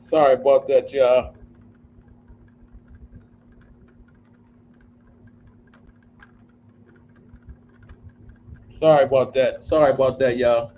Sorry about that, y'all. Sorry about that. Sorry about that, y'all.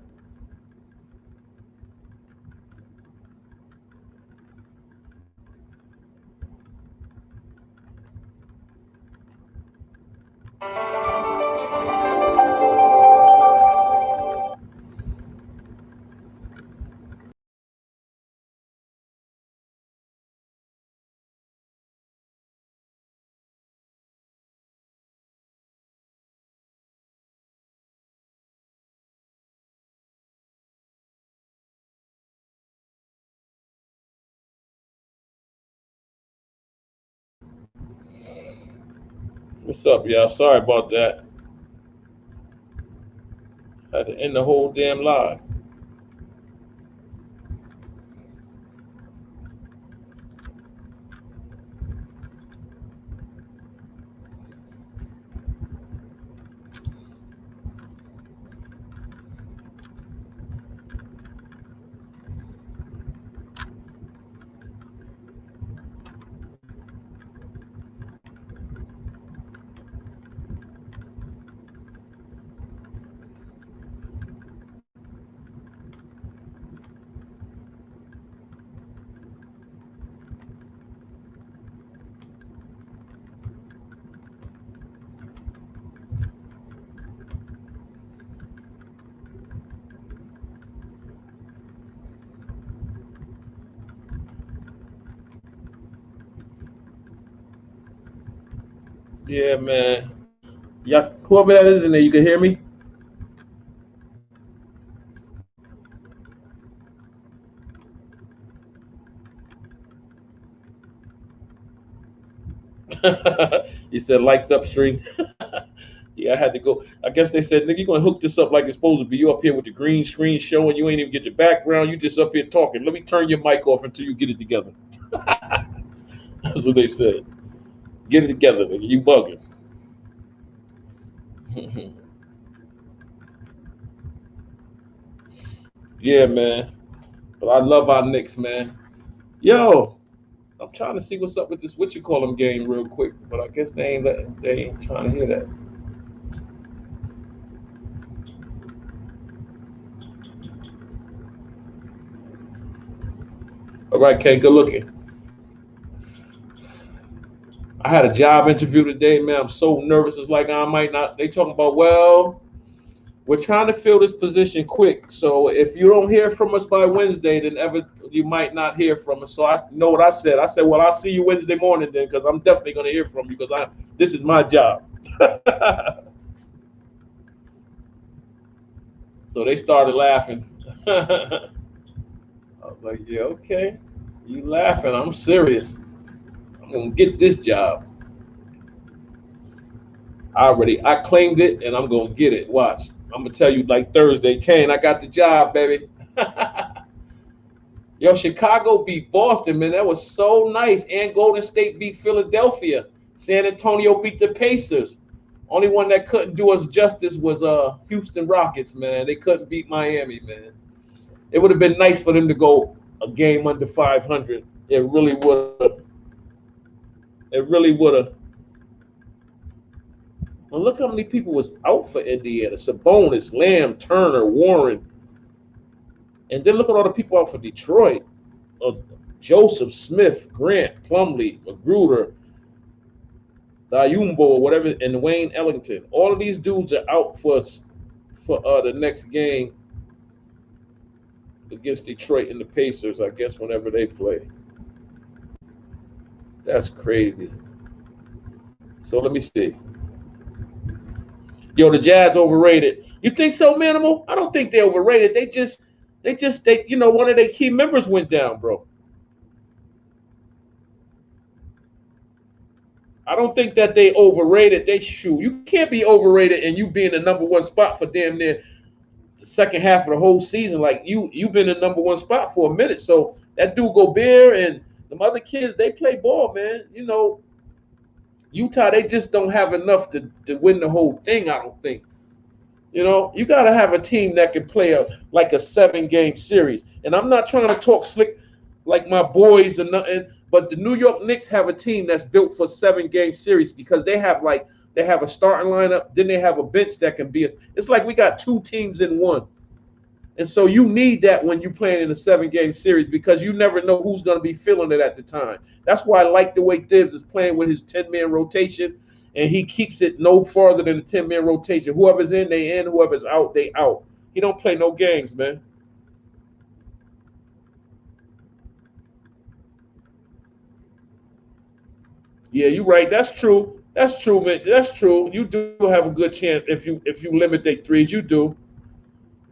What's up, y'all? Sorry about that. Had to end the whole damn live. Yeah, man. Yeah, whoever that is in there, you can hear me? He said liked upstream. Yeah, I had to go. I guess they said, nigga, you gonna hook this up like it's supposed to be. You up here with the green screen showing, you ain't even get your background. You just up here talking. Let me turn your mic off until you get it together. That's what they said. Get it together, nigga. You bugging. Yeah, man. But I love our Knicks, man. Yo, I'm trying to see what's up with this what you call them game real quick, but I guess they ain't trying to hear that. All right, Ken, good looking. I had a job interview today, man. I'm so nervous. It's like I might not. They talking about, well, we're trying to fill this position quick. So if you don't hear from us by Wednesday, then ever you might not hear from us. So I know what I said. I said, well, I'll see you Wednesday morning then, because I'm definitely gonna hear from you because I this is my job. So they started laughing. I was like, yeah, okay. You laughing? I'm serious. I'm gonna get this job. I claimed it and I'm gonna get it. Watch. I'm gonna tell you like Thursday, Kane, I got the job, baby. Yo, Chicago beat Boston, man. That was so nice. And Golden State beat Philadelphia. San Antonio beat the Pacers. Only one that couldn't do us justice was Houston Rockets, man. They couldn't beat Miami, man. It would have been nice for them to go a game under 500. It really would have. It really would have. Well, look how many people was out for Indiana. Sabonis, Lamb, Turner, Warren. And then look at all the people out for Detroit. Joseph, Smith, Grant, Plumlee, Magruder, Dayumbo, or whatever, and Wayne Ellington. All of these dudes are out for the next game against Detroit and the Pacers, I guess, whenever they play. That's crazy. So let me see. Yo, the Jazz overrated. You think so, Manimal? I don't think they overrated. One of their key members went down, bro. I don't think that they overrated. They shoot. You can't be overrated and you be in the number one spot for damn near the second half of the whole season. Like you've been in the number one spot for a minute. So that dude Gobert and them other kids, they play ball, man. Utah, they just don't have enough to win the whole thing, I don't think. You got to have a team that can play like a 7-game series. And I'm not trying to talk slick. like my boys but the New York Knicks have a team that's built for 7-game series because they have a starting lineup, then they have a bench that can be it's like we got two teams in one. And so you need that when you're playing in a 7-game series because you never know who's going to be feeling it at the time. That's why I like the way Thibs is playing with his 10-man rotation, and he keeps it no farther than a 10-man rotation. Whoever's in, they in. Whoever's out, they out. He don't play no games, man. Yeah, you're right. That's true. That's true, man. That's true. You do have a good chance if you limit their threes. You do.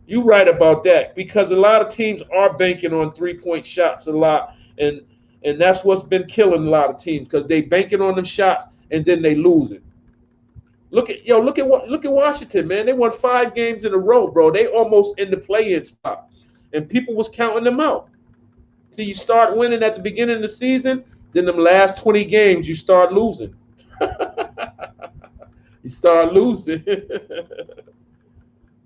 You're right about that because a lot of teams are banking on 3-point shots a lot, and that's what's been killing a lot of teams because they banking on them shots and then they lose it. Look at Washington, man. They won 5 games in a row, bro. They almost in the play-in spot, and people was counting them out. So you start winning at the beginning of the season, then them last 20 games you start losing. You start losing.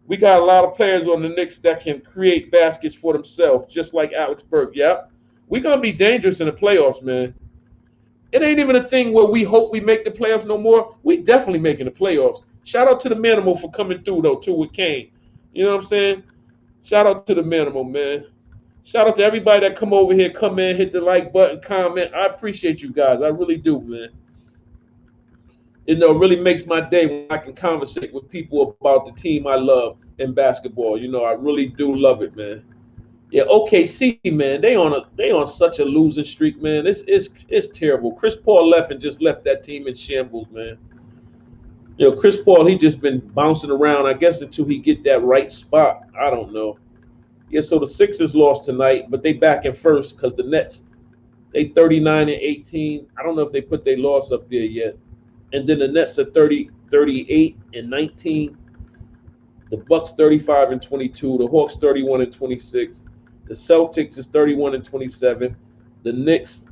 We got a lot of players on the Knicks that can create baskets for themselves, just like Alex Burke. Yep. We're going to be dangerous in the playoffs, man. It ain't even a thing where we hope we make the playoffs no more. We definitely making the playoffs. Shout out to the Manimal for coming through, though, too, with Kane. You know what I'm saying? Shout out to the Manimal, man. Shout out to everybody that come over here, come in, hit the like button, comment. I appreciate you guys. I really do, man. It really makes my day when I can conversate with people about the team I love in basketball. I really do love it, man. Yeah, OKC, man, they on such a losing streak, man. It's terrible. Chris Paul left and just left that team in shambles, man. Chris Paul, he just been bouncing around, I guess, until he get that right spot. I don't know. Yeah, so the Sixers lost tonight, but they back in first because the Nets, they 39-18. I don't know if they put their loss up there yet. And then the Nets are 38-19. The Bucks 35-22. The Hawks 31-26. The Celtics is 31-27. The Knicks,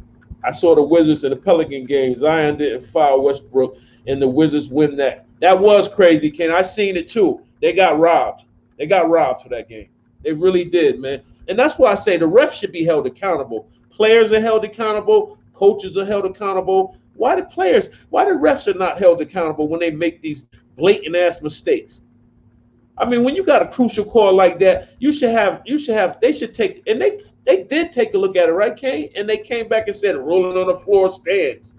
I saw the Wizards in the Pelican game. Zion didn't foul Westbrook, and the Wizards win that. That was crazy, Ken. I seen it too. They got robbed. They got robbed for that game. They really did, man. And that's why I say the refs should be held accountable. Players are held accountable. Coaches are held accountable. Why the refs are not held accountable when they make these blatant ass mistakes? I mean, when you got a crucial call like that, they should take, and they did take a look at it, right, Kane? And they came back and said rolling on the floor stands.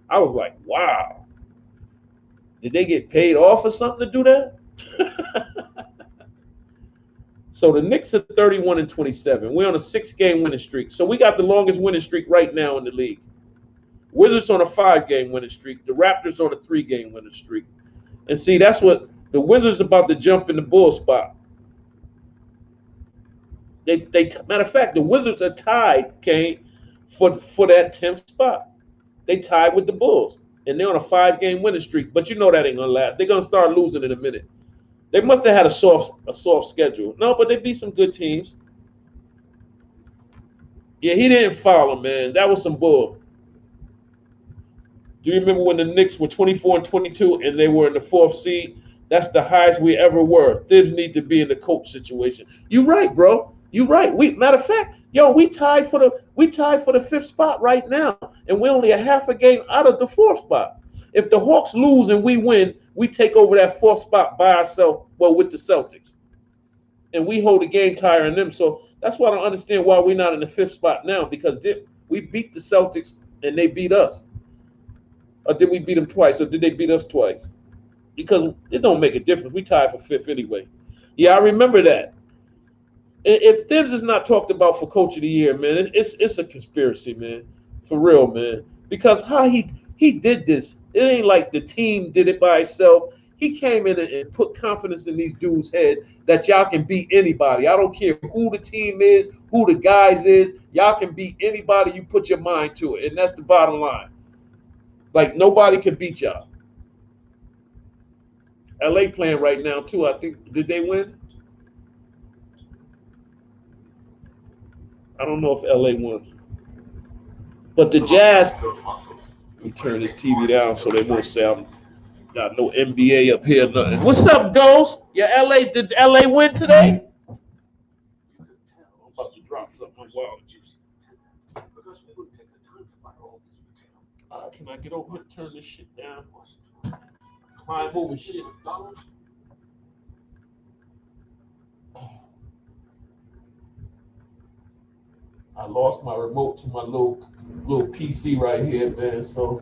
I was like, wow. Did they get paid off or something to do that? So the Knicks are 31-27. We're on a 6-game winning streak. So we got the longest winning streak right now in the league. Wizards on a 5-game winning streak. The Raptors on a 3-game winning streak. And see, that's what the Wizards about to jump in the bull spot. Matter of fact, the Wizards are tied, Kane, for that 10th spot. They tied with the Bulls, and they're on a 5-game winning streak. But you know that ain't gonna last. They're gonna start losing in a minute. They must have had a soft schedule. No, but they beat some good teams. Yeah, he didn't foul him, man. That was some bull. Do you remember when the Knicks were 24-22 and they were in the 4th seed? That's the highest we ever were. Thibs need to be in the coach situation. You right, bro. You right. Matter of fact, we tied for the 5th spot right now, and we're only a half a game out of the 4th spot. If the Hawks lose and we win, we take over that 4th spot by ourselves, with the Celtics, and we hold a game tie on them. So that's why I don't understand why we're not in the 5th spot now, because we beat the Celtics and they beat us. Or did we beat them twice? Or did they beat us twice? Because it don't make a difference. We tied for 5th anyway. Yeah, I remember that. If Thibs is not talked about for Coach of the Year, man, it's a conspiracy, man. For real, man. Because how he did this, it ain't like the team did it by itself. He came in and put confidence in these dudes' head that y'all can beat anybody. I don't care who the team is, who the guys is. Y'all can beat anybody you put your mind to it. And that's the bottom line. Like, nobody can beat y'all. LA playing right now, too. I think, did they win? I don't know if LA won. But the Jazz, let me turn this TV down so they won't say I'm got no NBA up here. Nothing. What's up, Ghost? Did LA win today? I'm about to drop something. Wow. Can I get over here and turn this shit down? Climb over shit. I lost my remote to my little PC right here, man. So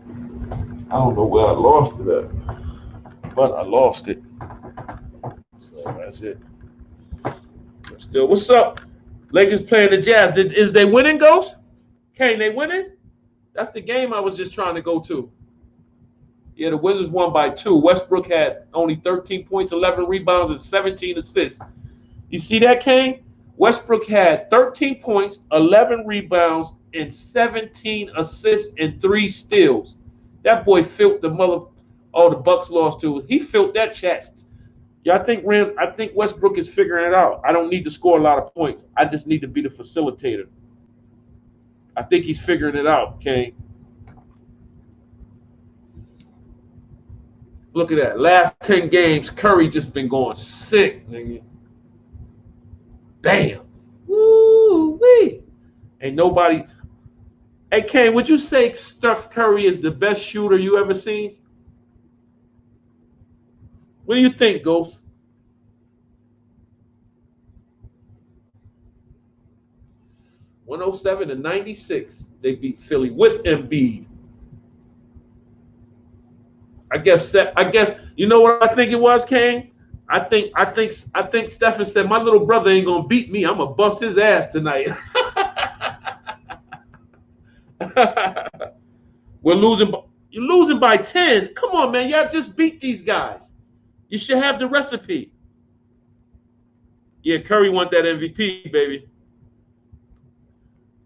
I don't know where I lost it at, but I lost it. So that's it. Still, what's up? Lakers playing the Jazz. Is they winning, Ghost? Kane, they winning? That's the game I was just trying to go to. Yeah, the Wizards won by 2. Westbrook had only 13 points, 11 rebounds, and 17 assists. You see that, Kane? Westbrook had 13 points, 11 rebounds, and 17 assists and 3 steals. That boy filled the mother. Oh, the Bucks lost too. He filled that chest. Yeah, I think Westbrook is figuring it out. I don't need to score a lot of points. I just need to be the facilitator. I think he's figuring it out, Kane. Look at that. Last 10 games, Curry just been going sick, nigga. Bam. Woo-wee. Ain't nobody. Hey, Kane, would you say Steph Curry is the best shooter you ever seen? What do you think, Ghost? $107-96. They beat Philly with Embiid. I guess you know what I think it was, Kane? I think Stephen said my little brother ain't gonna beat me. I'm gonna bust his ass tonight. We're losing. You're losing by 10. Come on, man. Y'all just beat these guys. You should have the recipe. Yeah, Curry want that MVP, baby.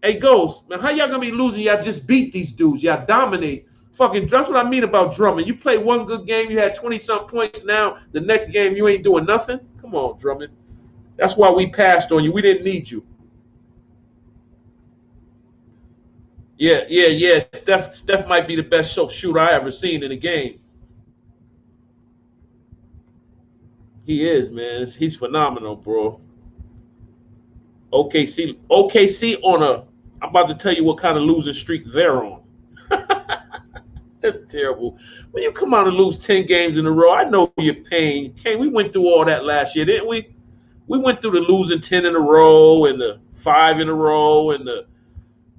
Hey, Ghost, man, how y'all gonna be losing? Y'all just beat these dudes. Y'all dominate. Fucking, that's what I mean about Drummond. You play one good game, you had 20-something points. Now, the next game, you ain't doing nothing. Come on, Drummond. That's why we passed on you. We didn't need you. Yeah. Steph might be the best shooter I ever seen in a game. He is, man. He's phenomenal, bro. OKC on a. I'm about to tell you what kind of losing streak they're on. That's terrible. When you come out and lose 10 games in a row, I know your pain. Kane, we went through all that last year, didn't we? We went through the losing 10 in a row and the 5 in a row and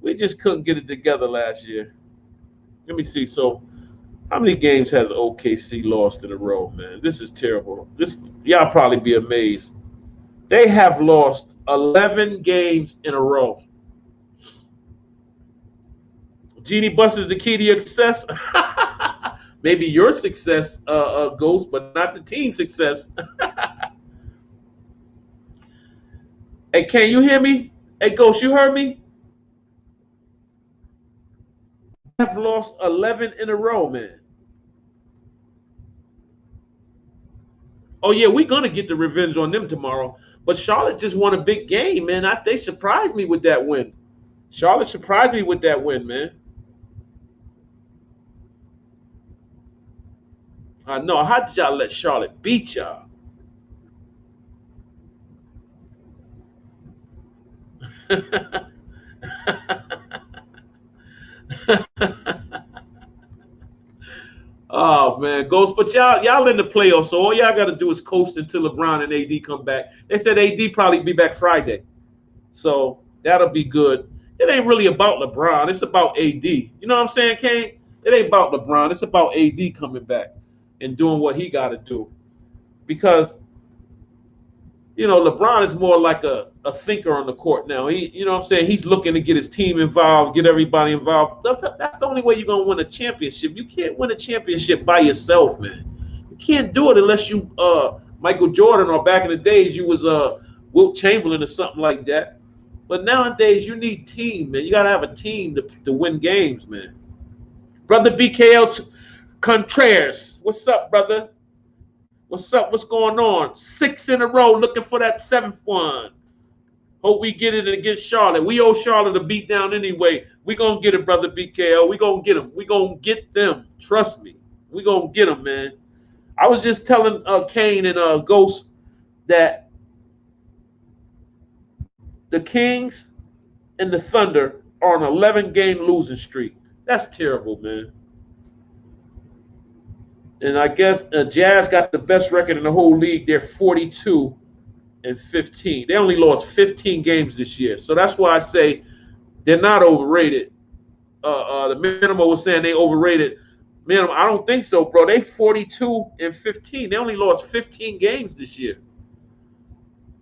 we just couldn't get it together last year. Let me see. So, how many games has OKC lost in a row, man? This is terrible. Y'all probably be amazed. They have lost 11 games in a row. Genie Bus is the key to your success. Maybe your success, Ghost, but not the team success. Hey, can you hear me? Hey, Ghost, you heard me? Have lost 11 in a row, man. Oh, yeah, we're going to get the revenge on them tomorrow. But Charlotte just won a big game, man. They surprised me with that win. Charlotte surprised me with that win, man. I know. How did y'all let Charlotte beat y'all? Oh man, Ghost, but y'all in the playoffs, so all y'all got to do is coast until LeBron and AD come back. They said AD probably be back Friday, so that'll be good. It ain't really about LeBron; it's about AD. You know what I'm saying, Kane? It ain't about LeBron; it's about AD coming back and doing what he got to do. Because LeBron is more like a thinker on the court now. You know what I'm saying? He's looking to get his team involved, get everybody involved. That's the only way you're going to win a championship. You can't win a championship by yourself, man. You can't do it unless you Michael Jordan, or back in the days you was Wilt Chamberlain or something like that. But nowadays you need team, man. You got to have a team to win games, man. Brother BKL Contreras, what's up, brother? What's up? What's going on? 6 in a row, looking for that 7th one. Hope we get it against Charlotte. We owe Charlotte a beat down anyway. We gonna get it, brother BKL. We gonna get them. We gonna get them. Trust me. We gonna get them, man. I was just telling Kane and Ghost that the Kings and the Thunder are on an 11-game losing streak. That's terrible, man. And I guess Jazz got the best record in the whole league. They're 42-15. They only lost 15 games this year. So that's why I say they're not overrated. The minimum was saying they overrated. Minimum, I don't think so, bro. They 42-15. They only lost 15 games this year.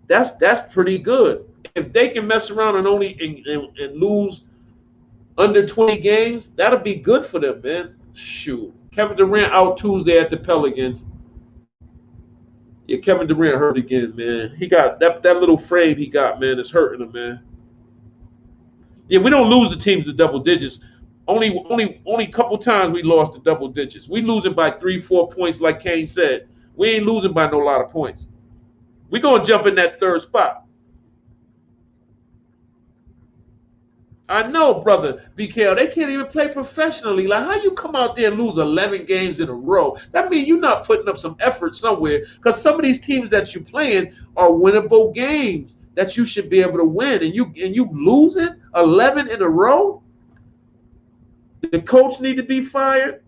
That's pretty good. If they can mess around and only and lose under 20 games, that'll be good for them, man. Shoot. Kevin Durant out Tuesday at the Pelicans. Yeah, Kevin Durant hurt again, man. He got that little frame he got, man, is hurting him, man. Yeah, we don't lose the teams to double digits. Only a couple times we lost to double digits. We losing by 3-4 points, like Kane said. We ain't losing by no lot of points. We're gonna jump in that third spot. I know, brother, BKL, they can't even play professionally. Like, how you come out there and lose 11 games in a row? That means you're not putting up some effort somewhere, because some of these teams that you're playing are winnable games that you should be able to win, and you losing 11 in a row? The coach need to be fired,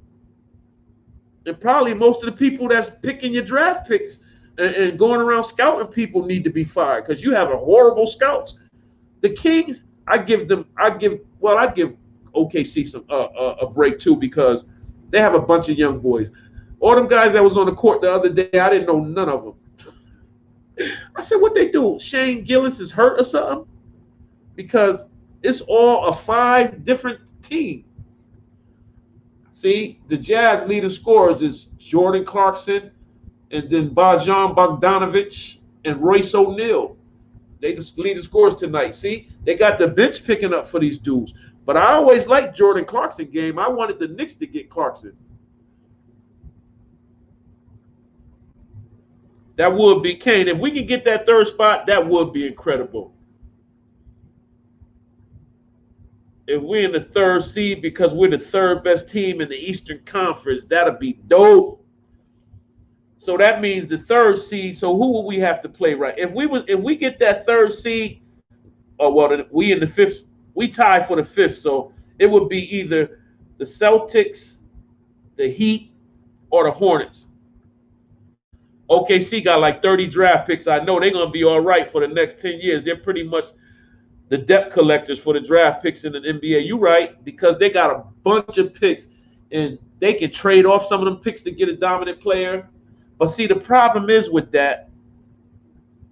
and probably most of the people that's picking your draft picks and going around scouting people need to be fired, because you have a horrible scouts. The Kings, I give OKC some a break too, because they have a bunch of young boys. All them guys that was on the court the other day, I didn't know none of them. I said, what they do? Shane Gillis is hurt or something? Because it's all a 5 different team. See, the Jazz leading scorers is Jordan Clarkson, and then Bojan Bogdanovic and Royce O'Neal. They just lead the scores tonight. See, they got the bench picking up for these dudes. But I always liked Jordan Clarkson game. I wanted the Knicks to get Clarkson. That would be Kane. If we can get that third spot, that would be incredible. If we're in the 3rd seed because we're the 3rd best team in the Eastern Conference, that'll be dope. So that means the 3rd seed. So who will we have to play right? If we get that 3rd seed, we in the 5th, we tie for the 5th. So it would be either the Celtics, the Heat, or the Hornets. OKC got like 30 draft picks. I know they're gonna be all right for the next 10 years. They're pretty much the depth collectors for the draft picks in the NBA. You're right, because they got a bunch of picks, and they can trade off some of them picks to get a dominant player. But see, the problem is with that,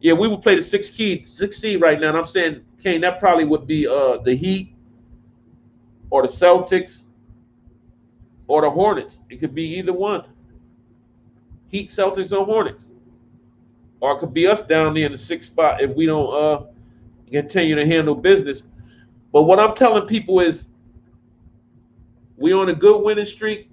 yeah, we would play the 6th seed right now. And I'm saying, Kane, that probably would be the Heat or the Celtics or the Hornets. It could be either one. Heat, Celtics, or Hornets. Or it could be us down there in the 6th spot if we don't continue to handle business. But what I'm telling people is we on a good winning streak.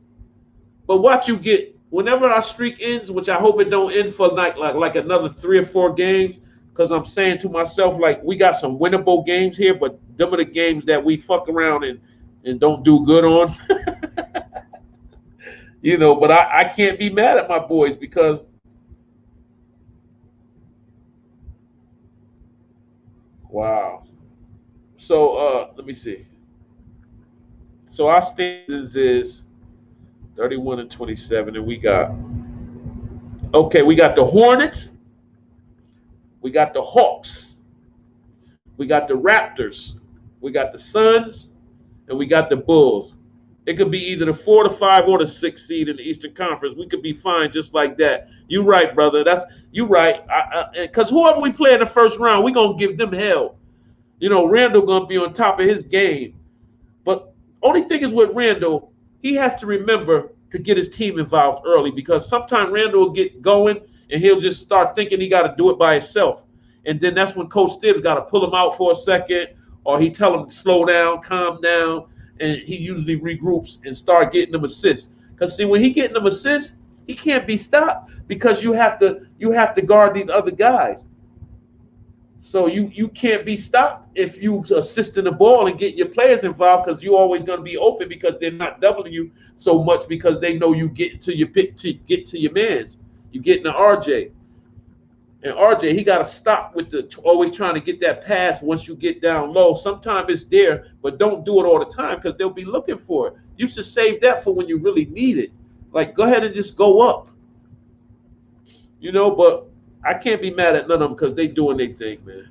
But watch you get, whenever our streak ends, which I hope it don't end for like another 3 or 4 games, because I'm saying to myself, like, we got some winnable games here, but them are the games that we fuck around and don't do good on. You know, but I can't be mad at my boys, because wow. So let me see. So our standings is 31-27, and we got the Hornets, we got the Hawks, we got the Raptors, we got the Suns, and we got the Bulls. It could be either the 4, the 5, or the 6th seed in the Eastern Conference. We could be fine just like that. You're right, brother. You're right. Because whoever we play in the first round, we're going to give them hell. You know, Randall going to be on top of his game. But only thing is with Randall, he has to remember to get his team involved early, because sometimes Randall will get going and he'll just start thinking he got to do it by himself. And then that's when Coach Stibbs got to pull him out for a second, or he tell him to slow down, calm down, and he usually regroups and start getting them assists. Because see, when he getting them assists, he can't be stopped, because you have to guard these other guys. So you can't be stopped if you assisting the ball and getting your players involved, because you're always going to be open, because they're not doubling you so much, because they know you get to your pick to get to your mans. You getting the RJ. And RJ, he got to stop with the always trying to get that pass once you get down low. Sometimes it's there, but don't do it all the time because they'll be looking for it. You should save that for when you really need it. Like, go ahead and just go up. But I can't be mad at none of them because they doing their thing, man.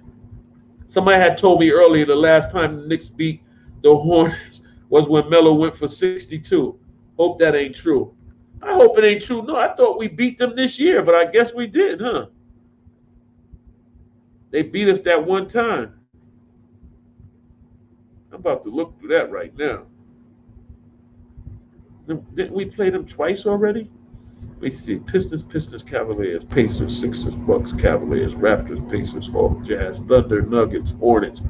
Somebody had told me earlier the last time the Knicks beat the Hornets was when Melo went for 62. Hope that ain't true. I hope it ain't true. No, I thought we beat them this year, but I guess we did, huh? They beat us that one time. I'm about to look through that right now. Didn't we play them twice already? Let me see. Pistons, Cavaliers, Pacers, Sixers, Bucks, Cavaliers, Raptors, Pacers, Hawks, Jazz, Thunder, Nuggets, Hornets.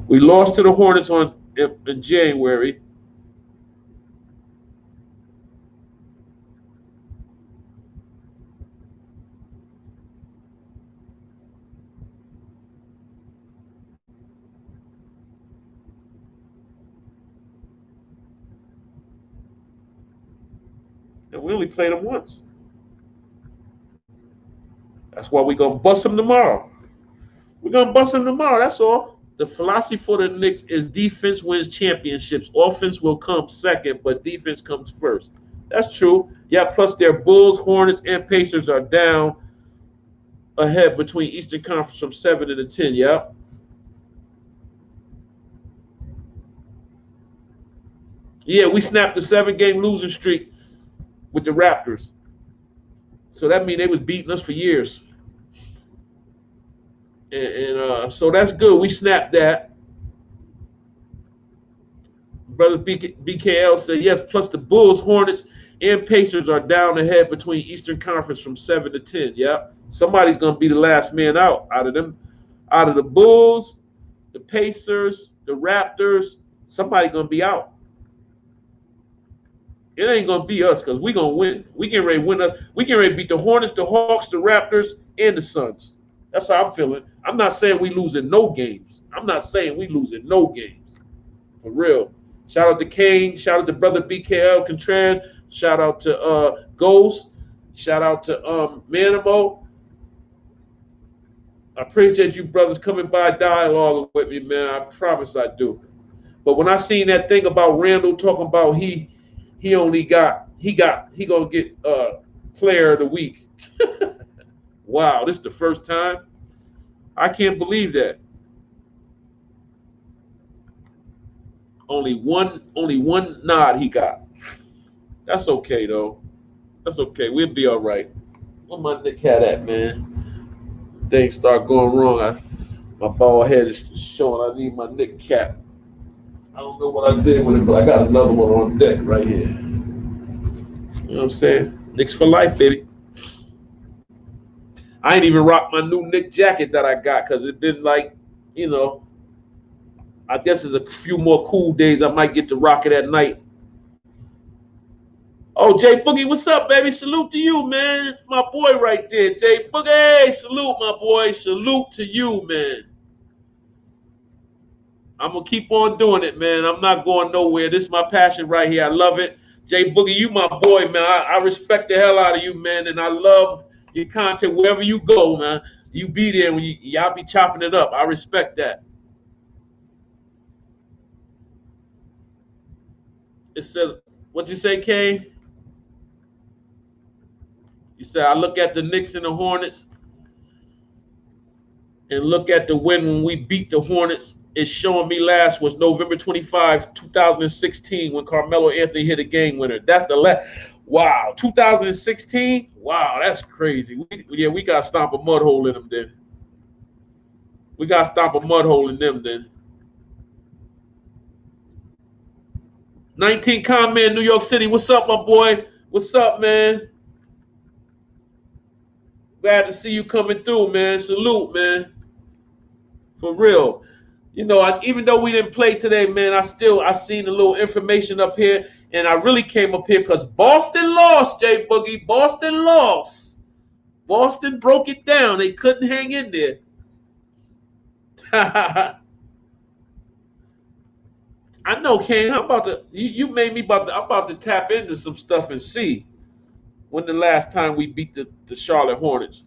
We lost to the Hornets in January. And we only played them once. That's why we're going to bust them tomorrow. We're going to bust them tomorrow. That's all. The philosophy for the Knicks is defense wins championships. Offense will come second, but defense comes first. That's true. Yeah, plus their Bulls, Hornets, and Pacers are down ahead between Eastern Conference from 7 to 10. Yeah. Yeah, we snapped the 7-game losing streak with the Raptors. So that means they was beating us for years. And so that's good. We snapped that. Brother BKL said, yes, plus the Bulls, Hornets, and Pacers are down ahead between Eastern Conference from 7 to 10. Yeah. Somebody's going to be the last man out of them. Out of the Bulls, the Pacers, the Raptors, somebody's going to be out. It ain't going to be us because we're going to win. We getting ready to win us. We getting ready to beat the Hornets, the Hawks, the Raptors, and the Suns. That's how I'm feeling. I'm not saying we losing no games. For real. Shout out to Kane. Shout out to Brother BKL Contreras. Shout out to Ghost. Shout out to Manimo. I appreciate you brothers coming by dialogue with me, man. I promise I do. But when I seen that thing about Randall talking about he gonna get player of the week. Wow, this is the first time. I can't believe that. Only one nod he got. That's okay though. That's okay. We'll be all right. Where my Knick hat at, man? Things start going wrong. My bald head is showing. I need my Knick cap. I don't know what I did with it, but I got another one on deck right here. You know what I'm saying? Knicks for life, baby. I ain't even rocked my new Knick jacket that I got because it's been like, I guess there's a few more cool days I might get to rock it at night. Oh, Jay Boogie, what's up, baby? Salute to you, man. My boy right there, Jay Boogie. Salute, my boy. Salute to you, man. I'm going to keep on doing it, man. I'm not going nowhere. This is my passion right here. I love it. Jay Boogie, you my boy, man. I respect the hell out of you, man, and I love your content wherever you go, man. You be there when y'all be chopping it up. I respect that. It says, what'd you say, Kay? You said, I look at the Knicks and the Hornets and look at the win when we beat the Hornets. It's showing me last was November 25, 2016 when Carmelo Anthony hit a game winner. That's the last. Wow, 2016? Wow, that's crazy. We got to stomp a mud hole in them then. We got to stomp a mud hole in them then. 19 comment, New York City. What's up, my boy? What's up, man? Glad to see you coming through, man. Salute, man. For real. Even though we didn't play today, man, I seen a little information up here, and I really came up here because Boston lost, Jay Boogie. Boston lost. Boston broke it down. They couldn't hang in there. I know, King. How about you made me I'm about to tap into some stuff and see when the last time we beat the Charlotte Hornets.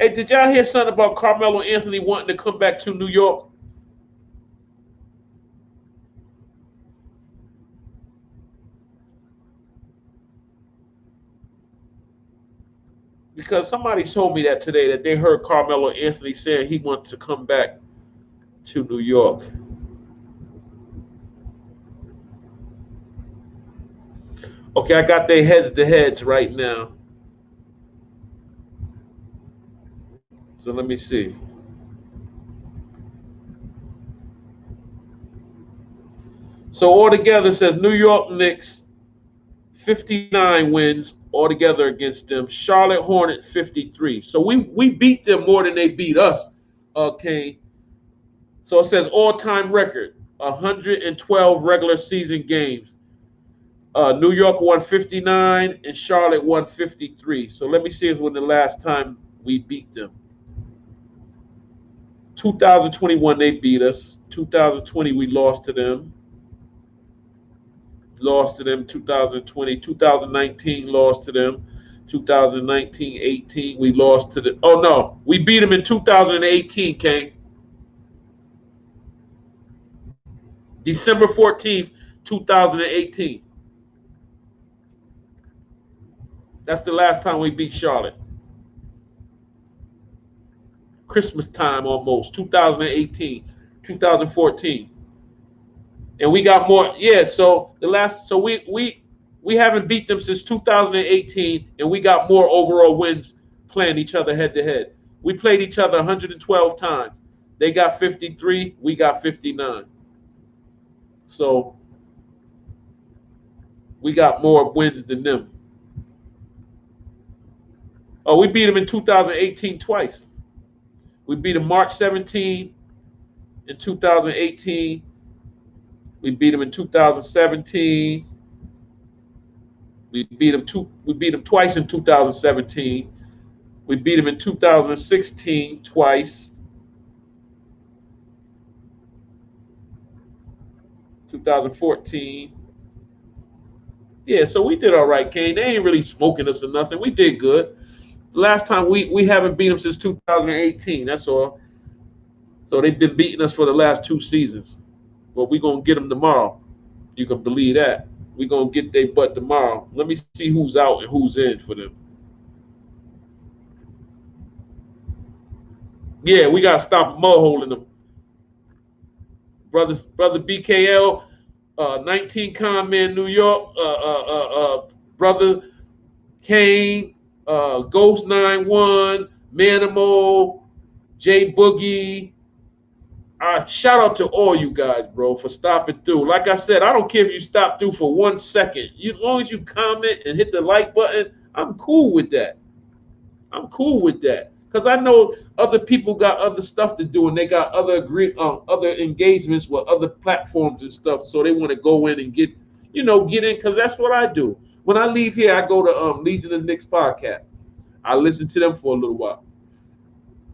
Hey, did y'all hear something about Carmelo Anthony wanting to come back to New York? Because somebody told me that today, that they heard Carmelo Anthony saying he wants to come back to New York. Okay, I got their heads to heads right now. So let me see. So altogether, it says New York Knicks 59 wins altogether against them. Charlotte Hornet 53. So we beat them more than they beat us. Okay. So it says all-time record 112 regular season games. New York won 59 and Charlotte won 53. So let me see is when the last time we beat them. 2021 they beat us. 2020 we lost to them. 2020. 2019 lost to them. 2019-18 we lost to the. Oh no, we beat them in 2018. Kane. December 14th, 2018. That's the last time we beat Charlotte. Christmas time almost. 2018, 2014. And we got more. Yeah, so we haven't beat them since 2018, and we got more overall wins playing each other head to head. We played each other 112 times. They got 53, we got 59. So we got more wins than them. Oh, we beat them in 2018 twice. We beat them March 17 in 2018. We beat them in 2017. We beat them twice in 2017. We beat them in 2016 twice. 2014. Yeah, so we did all right, Kane. They ain't really smoking us or nothing. We did good. Last time we haven't beat them since 2018. That's all. So they've been beating us for the last 2 seasons. But we're going to get them tomorrow. You can believe that. We're going to get their butt tomorrow. Let me see who's out and who's in for them. Yeah, we got to stop mud holding them. Brother BKL, 19 Con-Man, New York. Brother Kane, Ghost 91, Manimo, J Boogie. Shout out to all you guys, bro, for stopping through. Like I said, I don't care if you stop through for 1 second. As long as you comment and hit the like button, I'm cool with that. I'm cool with that. Because I know other people got other stuff to do, and they got other engagements with other platforms and stuff. So they want to go in and get in, because that's what I do. When I leave here, I go to Legion of Knicks podcast. I listen to them for a little while.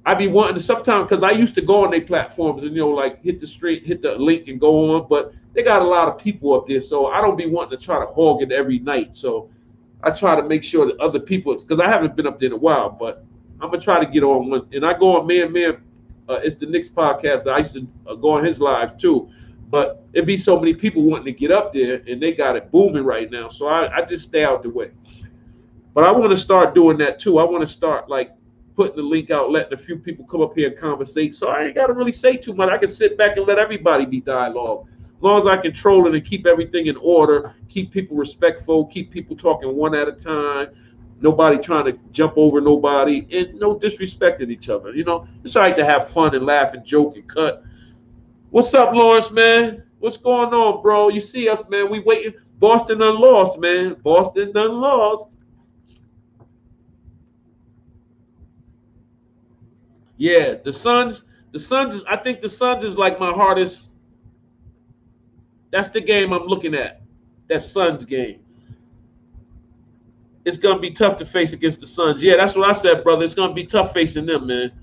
I be wanting to sometimes, because I used to go on their platforms and like hit the link and go on, but they got a lot of people up there, so I don't be wanting to try to hog it every night. So I try to make sure that other people, because I haven't been up there in a while, but I'm gonna try to get on one. And I go on Man. It's the Knicks podcast. I used to go on his live too, but it be so many people wanting to get up there, and they got it booming right now. So I just stay out the way. But I want to start doing that too. I want to start like putting the link out, letting a few people come up here and conversate. So I ain't got to really say too much. I can sit back and let everybody be dialogue. As long as I control it and keep everything in order, keep people respectful, keep people talking one at a time, nobody trying to jump over nobody, and no disrespecting each other. It's all right to have fun and laugh and joke and cut. What's up, Lawrence, man? What's going on, bro? You see us, man. We waiting. Boston done lost, man. Boston done lost. Yeah, the Suns, I think the Suns is like my hardest. That's the game I'm looking at. That Suns game. It's going to be tough to face against the Suns. Yeah, that's what I said, brother. It's going to be tough facing them, man.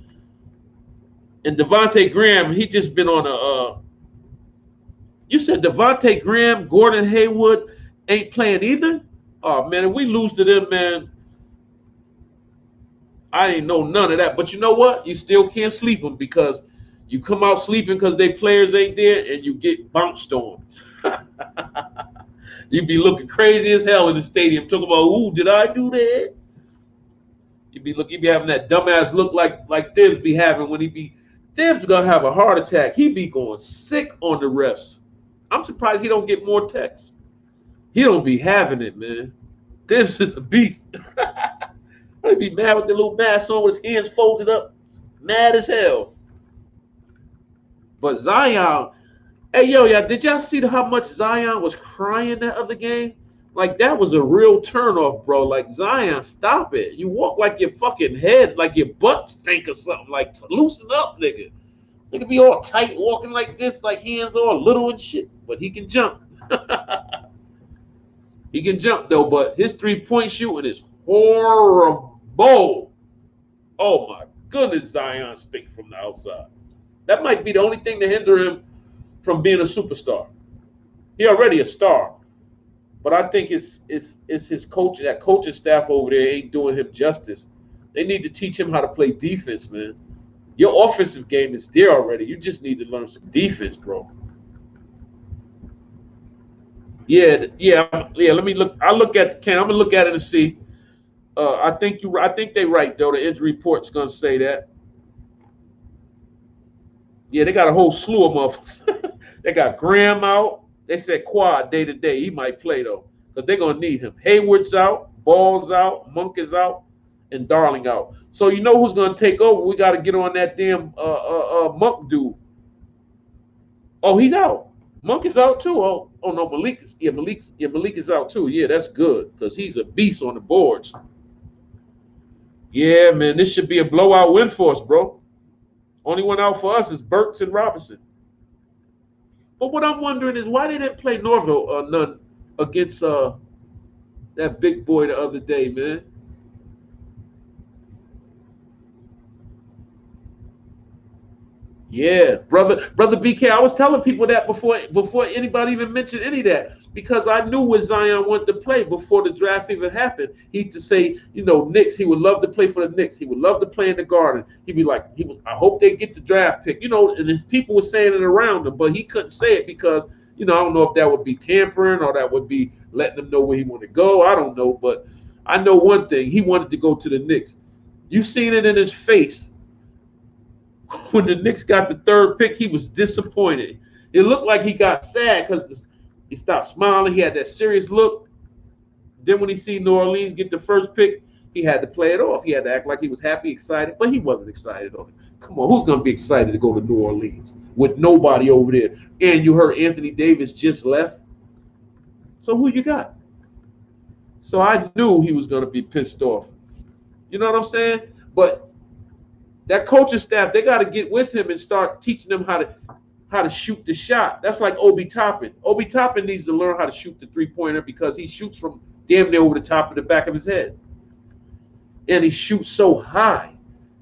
And Devontae Graham, he just been on a you said Devontae Graham, Gordon Hayward ain't playing either? Oh, man, if we lose to them, man, I didn't know none of that. But you know what? You still can't sleep them because you come out sleeping because they players ain't there and you get bounced on. You be looking crazy as hell in the stadium talking about, ooh, did I do that? You be having that dumbass look like Thibs be having when Thibs gonna have a heart attack. He be going sick on the refs. I'm surprised he don't get more texts. He don't be having it, man. Thibs is a beast. I'd be mad with the little mask on with his hands folded up, mad as hell. But Zion, hey yo, did y'all see how much Zion was crying that other game? Like that was a real turnoff, bro. Like Zion, stop it. You walk like your fucking head, like your butt stink or something. Like loosen up, nigga. Nigga be all tight, walking like this, like hands all little and shit. But he can jump. He can jump though, but his 3-point shooting is horrible. Oh my goodness, Zion stink from the outside. That might be the only thing to hinder him from being a superstar. He already a star. But I think it's his coach, that coaching staff over there ain't doing him justice. They need to teach him how to play defense, man. Your offensive game is there already. You just need to learn some defense, bro. Yeah. Let me look. I look at the can. I'm gonna look at it and see. I think they're right though. The injury report's gonna say that. Yeah, they got a whole slew of motherfuckers. They got Graham out. They said Quad day to day. He might play though, because they're gonna need him. Hayward's out, Ball's out, Monk is out, and Darling out. So you know who's gonna take over? We got to get on that damn Monk dude. Oh, he's out. Monk is out too. Oh no, Malik is out too. Yeah, that's good because he's a beast on the boards. Yeah, man, this should be a blowout win for us, bro. Only one out for us is Burks and Robinson. But what I'm wondering is why they didn't play Norville none against that big boy the other day, man. Yeah, brother BK. I was telling people that before anybody even mentioned any of that, because I knew what Zion wanted to play before the draft even happened. He used to say, Knicks. He would love to play for the Knicks. He would love to play in the Garden. He'd be like, I hope they get the draft pick. And his people were saying it around him, but he couldn't say it because, I don't know if that would be tampering or that would be letting him know where he wanted to go. I don't know, but I know one thing: he wanted to go to the Knicks. You seen it in his face. When the Knicks got the 3rd pick, he was disappointed. It looked like he got sad because he stopped smiling. He had that serious look. Then when he seen New Orleans get the 1st pick, he had to play it off. He had to act like he was happy, excited, but he wasn't excited on it. Come on, who's going to be excited to go to New Orleans with nobody over there? And you heard Anthony Davis just left. So who you got? So I knew he was going to be pissed off. You know what I'm saying? But that coaching staff, they got to get with him and start teaching them how to shoot the shot. That's like Obi Toppin. Obi Toppin needs to learn how to shoot the 3-pointer because he shoots from damn near over the top of the back of his head. And he shoots so high.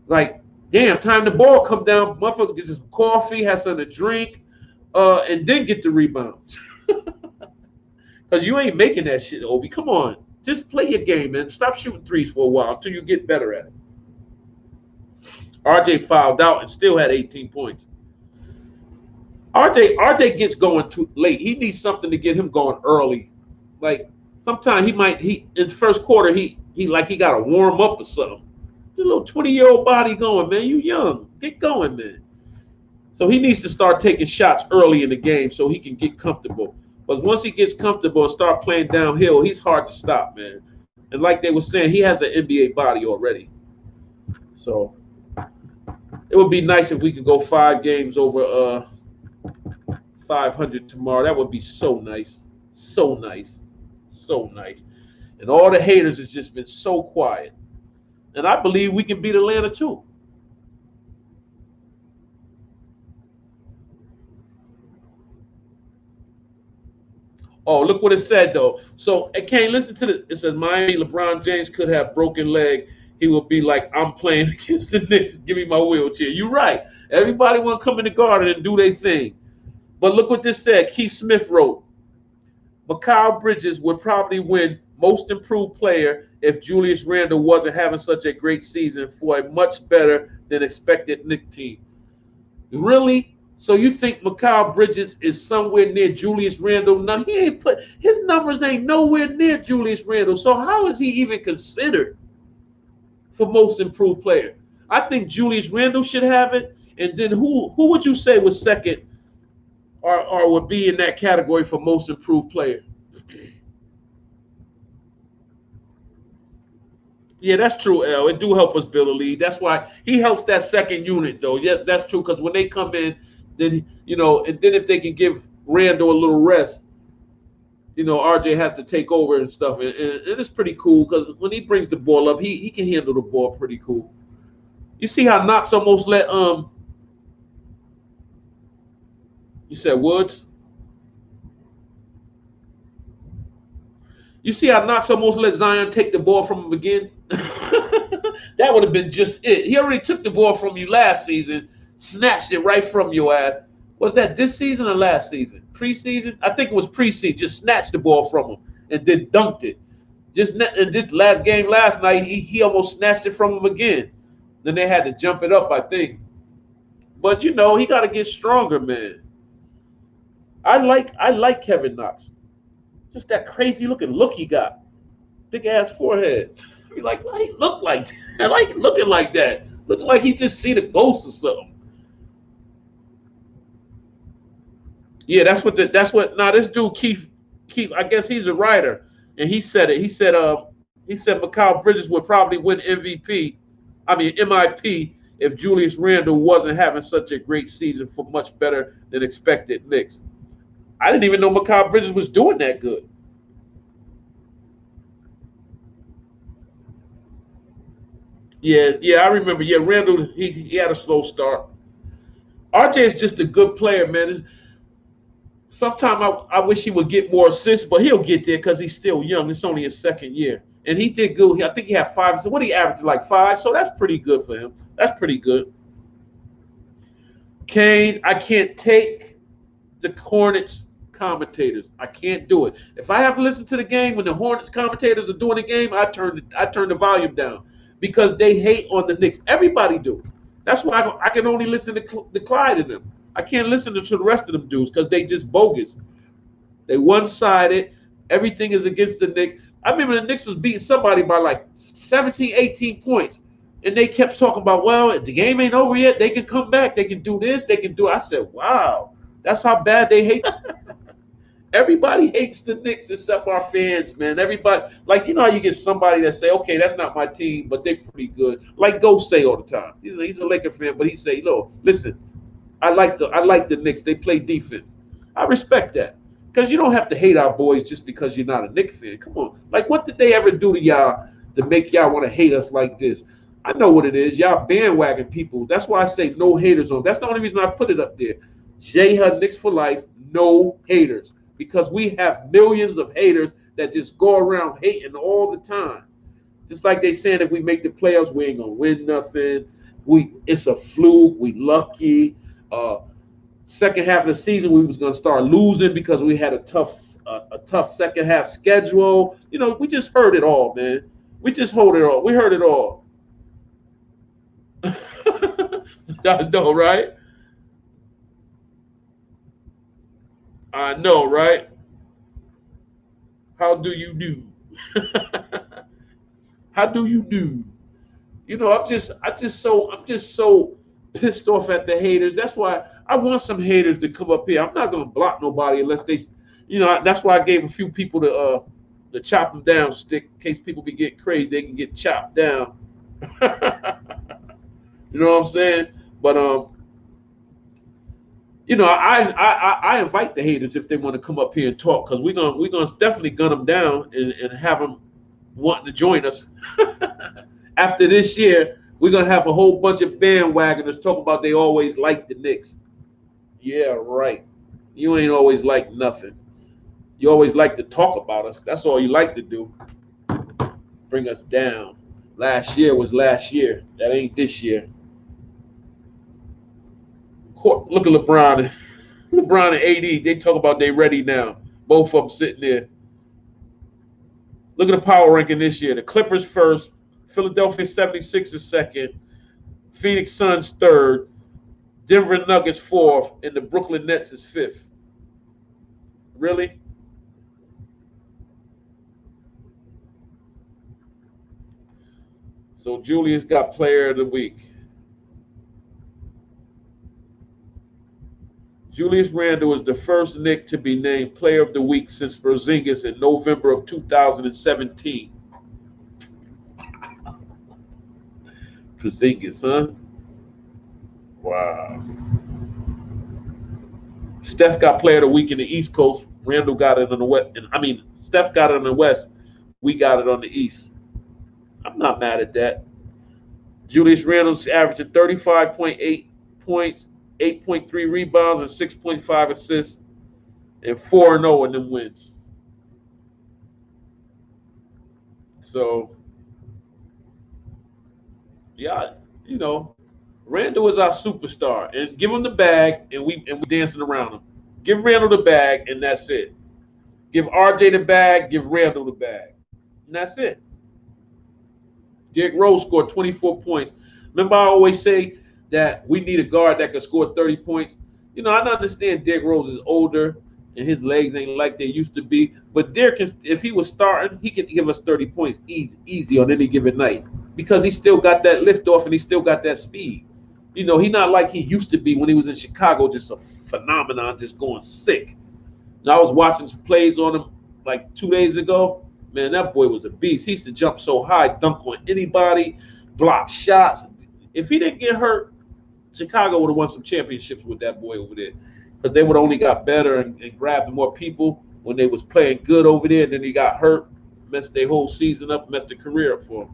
Like, damn, time the ball come down, motherfuckers get some coffee, have something to drink, and then get the rebounds. Because you ain't making that shit, Obi. Come on. Just play your game, man. Stop shooting threes for a while until you get better at it. RJ fouled out and still had 18 points. RJ gets going too late. He needs something to get him going early. Like sometimes in the first quarter he got to warm up or something. Your little 20-year-old body going, man. You young. Get going, man. So he needs to start taking shots early in the game so he can get comfortable. Because once he gets comfortable and start playing downhill, he's hard to stop, man. And like they were saying, he has an NBA body already. So it would be nice if we could go 5 games over 500 tomorrow. That would be so nice. So nice. So nice. And all the haters has just been so quiet. And I believe we can beat Atlanta too. Oh, look what it said, though. So, Kane, listen to it. It says, Miami, LeBron James could have broken leg. He would be like, I'm playing against the Knicks. Give me my wheelchair. You're right. Everybody want to come in the Garden and do their thing. But look what this said. Keith Smith wrote, Mikal Bridges would probably win most improved player if Julius Randle wasn't having such a great season for a much better than expected Knicks team. Really? So you think Mikal Bridges is somewhere near Julius Randle? No, he ain't put his numbers ain't nowhere near Julius Randle. So how is he even considered for most improved player? I think Julius Randle should have it. And then who would you say was second or would be in that category for most improved player? Yeah, that's true, L. It do help us build a lead. That's why he helps that second unit, though. Yeah, that's true. Because when they come in, then and then if they can give Randall a little rest, RJ has to take over and stuff, and it's pretty cool because when he brings the ball up, he can handle the ball pretty cool. You see how Knox almost let you said Woods. You see how Knox almost let Zion take the ball from him again? That would have been just it. He already took the ball from you last season, snatched it right from your ass. Was that this season or last season? Preseason? I think it was preseason. Just snatched the ball from him and then dunked it. And this last game last night, he almost snatched it from him again. Then they had to jump it up, I think. But he got to get stronger, man. I like Kevin Knox. Just that crazy looking look he got. Big ass forehead. Be like, why he look like that? Why he looking like that? Looking like he just see the ghost or something. Yeah, that's what this dude Keith, I guess he's a writer. And he said it. He said Mikal Bridges would probably win MIP if Julius Randle wasn't having such a great season for much better than expected Knicks. I didn't even know Mikal Bridges was doing that good. Yeah, I remember. Yeah, Randle, he had a slow start. RJ is just a good player, man. Sometimes I wish he would get more assists, but he'll get there because he's still young. It's only his second year. And he did good. I think he had 5. So what he averaged, like 5? So that's pretty good for him. That's pretty good. Kane, I can't take the Hornets commentators. I can't do it. If I have to listen to the game when the Hornets commentators are doing the game, I turn the volume down because they hate on the Knicks. Everybody do. That's why I can only listen to Clyde and them. I can't listen to the rest of them dudes because they just bogus. They one-sided. Everything is against the Knicks. I remember the Knicks was beating somebody by like 17, 18 points. And they kept talking about, well, the game ain't over yet. They can come back. They can do this. They can do it. I said, wow, that's how bad they hate. Everybody hates the Knicks except our fans, man. Everybody, like, how you get somebody that say, okay, that's not my team, but they're pretty good. Like Ghost say all the time. He's a Laker fan, but he say, no, listen, I like the Knicks. They play defense. I respect that. Because you don't have to hate our boys just because you're not a Knicks fan. Come on. Like, what did they ever do to y'all to make y'all want to hate us like this? I know what it is. Y'all bandwagon people. That's why I say no haters on. That's the only reason I put it up there. J Hud Knicks for life, no haters. Because we have millions of haters that just go around hating all the time. Just like they saying if we make the playoffs, we ain't gonna win nothing. It's a fluke. We lucky. Second half of the season, we was gonna start losing because we had a tough second half schedule. We just heard it all, man. We just heard it all. We heard it all. I know, right? I know, right? How do you do? How do you do? I'm just so pissed off at the haters. That's why I want some haters to come up here. I'm not gonna block nobody unless they, that's why I gave a few people the chop them down stick in case people be getting crazy. They can get chopped down. You know what I'm saying? But I invite the haters if they want to come up here and talk because we're gonna definitely gun them down and have them wanting to join us. After this year, we're gonna have a whole bunch of bandwagoners talk about they always like the Knicks. Yeah, right. You ain't always like nothing. You always like to talk about us. That's all you like to do. Bring us down. Last year was last year. That ain't this year. Look at LeBron. LeBron and AD, they talk about they ready now. Both of them sitting there. Look at the power ranking this year. The Clippers first, Philadelphia 76ers second, Phoenix Suns third, Denver Nuggets fourth, and the Brooklyn Nets is fifth. Really? So Julius got player of the week. Julius Randle is the first Knick to be named player of the week since Porzingis in November of 2017. Porzingis, huh? Wow. Steph got player of the week in the East Coast. Randle got it on the West. Steph got it on the West. We got it on the East. I'm not mad at that. Julius Randle's averaging 35.8 points, 8.3 rebounds, and 6.5 assists, and 4-0 in them wins. So, yeah, Randle is our superstar, and give him the bag, and we dancing around him. Give Randle the bag, and that's it. Give RJ the bag, give Randle the bag, and that's it. Derrick Rose scored 24 points. Remember, I always say that we need a guard that can score 30 points. I understand Derrick Rose is older and his legs ain't like they used to be, but Derrick, if he was starting, he could give us 30 points easy on any given night because he still got that lift off and he still got that speed. He's not like he used to be when he was in Chicago, just a phenomenon, just going sick. And I was watching some plays on him like 2 days ago. Man, that boy was a beast. He used to jump so high, dunk on anybody, block shots. If he didn't get hurt, Chicago would have won some championships with that boy over there because they would have only got better and grabbed more people when they was playing good over there. And then he got hurt, messed their whole season up, messed the career up for him.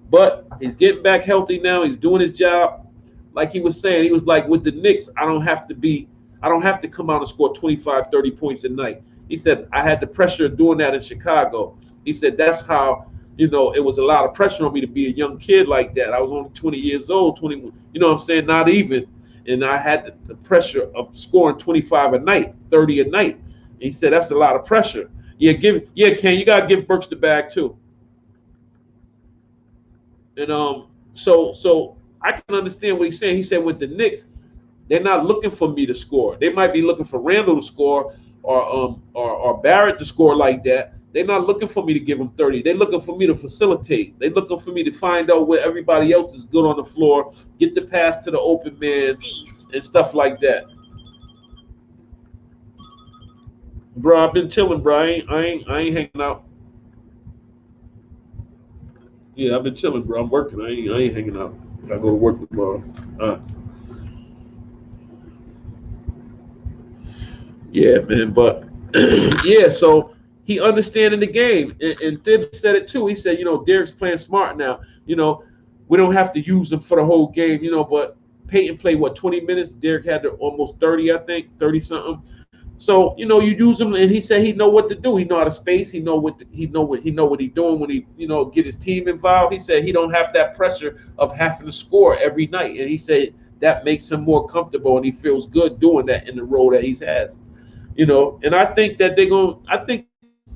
But he's getting back healthy now. He's doing his job. Like he was saying, he was like, with the Knicks, I don't have to come out and score 25, 30 points a night. He said, I had the pressure of doing that in Chicago. He said, that's how, it was a lot of pressure on me to be a young kid like that. I was only 20 years old, 21, not even. And I had the pressure of scoring 25 a night, 30 a night. And he said, that's a lot of pressure. Ken, you got to give Burks the bag too. And so I can understand what he's saying. He said with the Knicks, they're not looking for me to score. They might be looking for Randle to score or Barrett to score like that. They're not looking for me to give them 30. They're looking for me to facilitate. They're looking for me to find out where everybody else is good on the floor, get the pass to the open man, and stuff like that. Bro, I've been chilling, bro. I ain't hanging out. Yeah, I've been chilling, bro. I'm working. I ain't hanging out. I go to work tomorrow. Yeah, man. But yeah, so he understanding the game, and Thibs said it too. He said, Derrick's playing smart now. We don't have to use him for the whole game, but Peyton played 20 minutes. Derrick had almost 30, I think, 30 something. So you use him, and he said he know what to do. He know how to space. He know what he doing when he get his team involved. He said he don't have that pressure of having to score every night, and he said that makes him more comfortable, and he feels good doing that in the role that he has. And I think that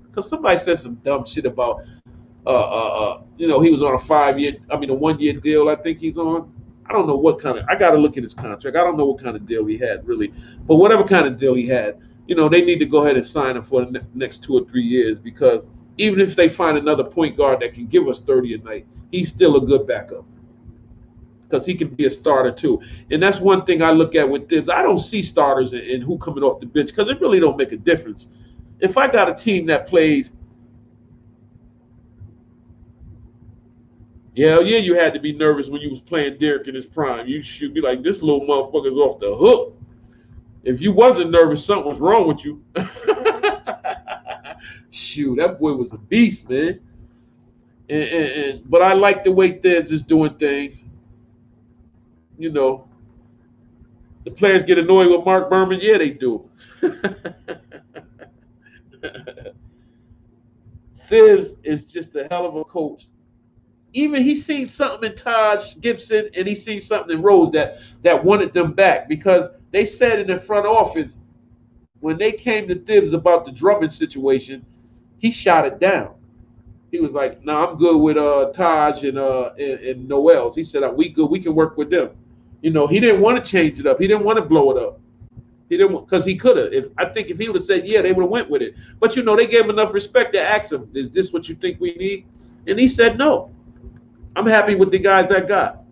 because somebody said some dumb shit about he was on a 1 year deal. I think he's on. I don't know what kind of. I got to look at his contract. I don't know what kind of deal he had really, but whatever kind of deal he had, they need to go ahead and sign him for the next 2 or 3 years because even if they find another point guard that can give us 30 a night, he's still a good backup because he can be a starter too. And that's one thing I look at with Thibs. I don't see starters and who coming off the bench because it really don't make a difference. If I got a team that plays, yeah, you had to be nervous when you was playing Derrick in his prime. You should be like, this little motherfucker's off the hook. If you wasn't nervous, something was wrong with you. Shoot, that boy was a beast, man. But I like the way Thibs is doing things. The players get annoyed with Mark Berman. Yeah, they do. Thibs is just a hell of a coach. Even he seen something in Taj Gibson and he seen something in Rose that wanted them back because they said in the front office when they came to Thibs about the Drummond situation, he shot it down. He was like, "No, I'm good with Taj and Noel's." He said, "We good. We can work with them." You know, he didn't want to change it up. He didn't want to blow it up. He didn't because he could have. If I think if he would have said yeah, they would have went with it. But you know, they gave him enough respect to ask him, "Is this what you think we need?" And he said, "No. I'm happy with the guys I got."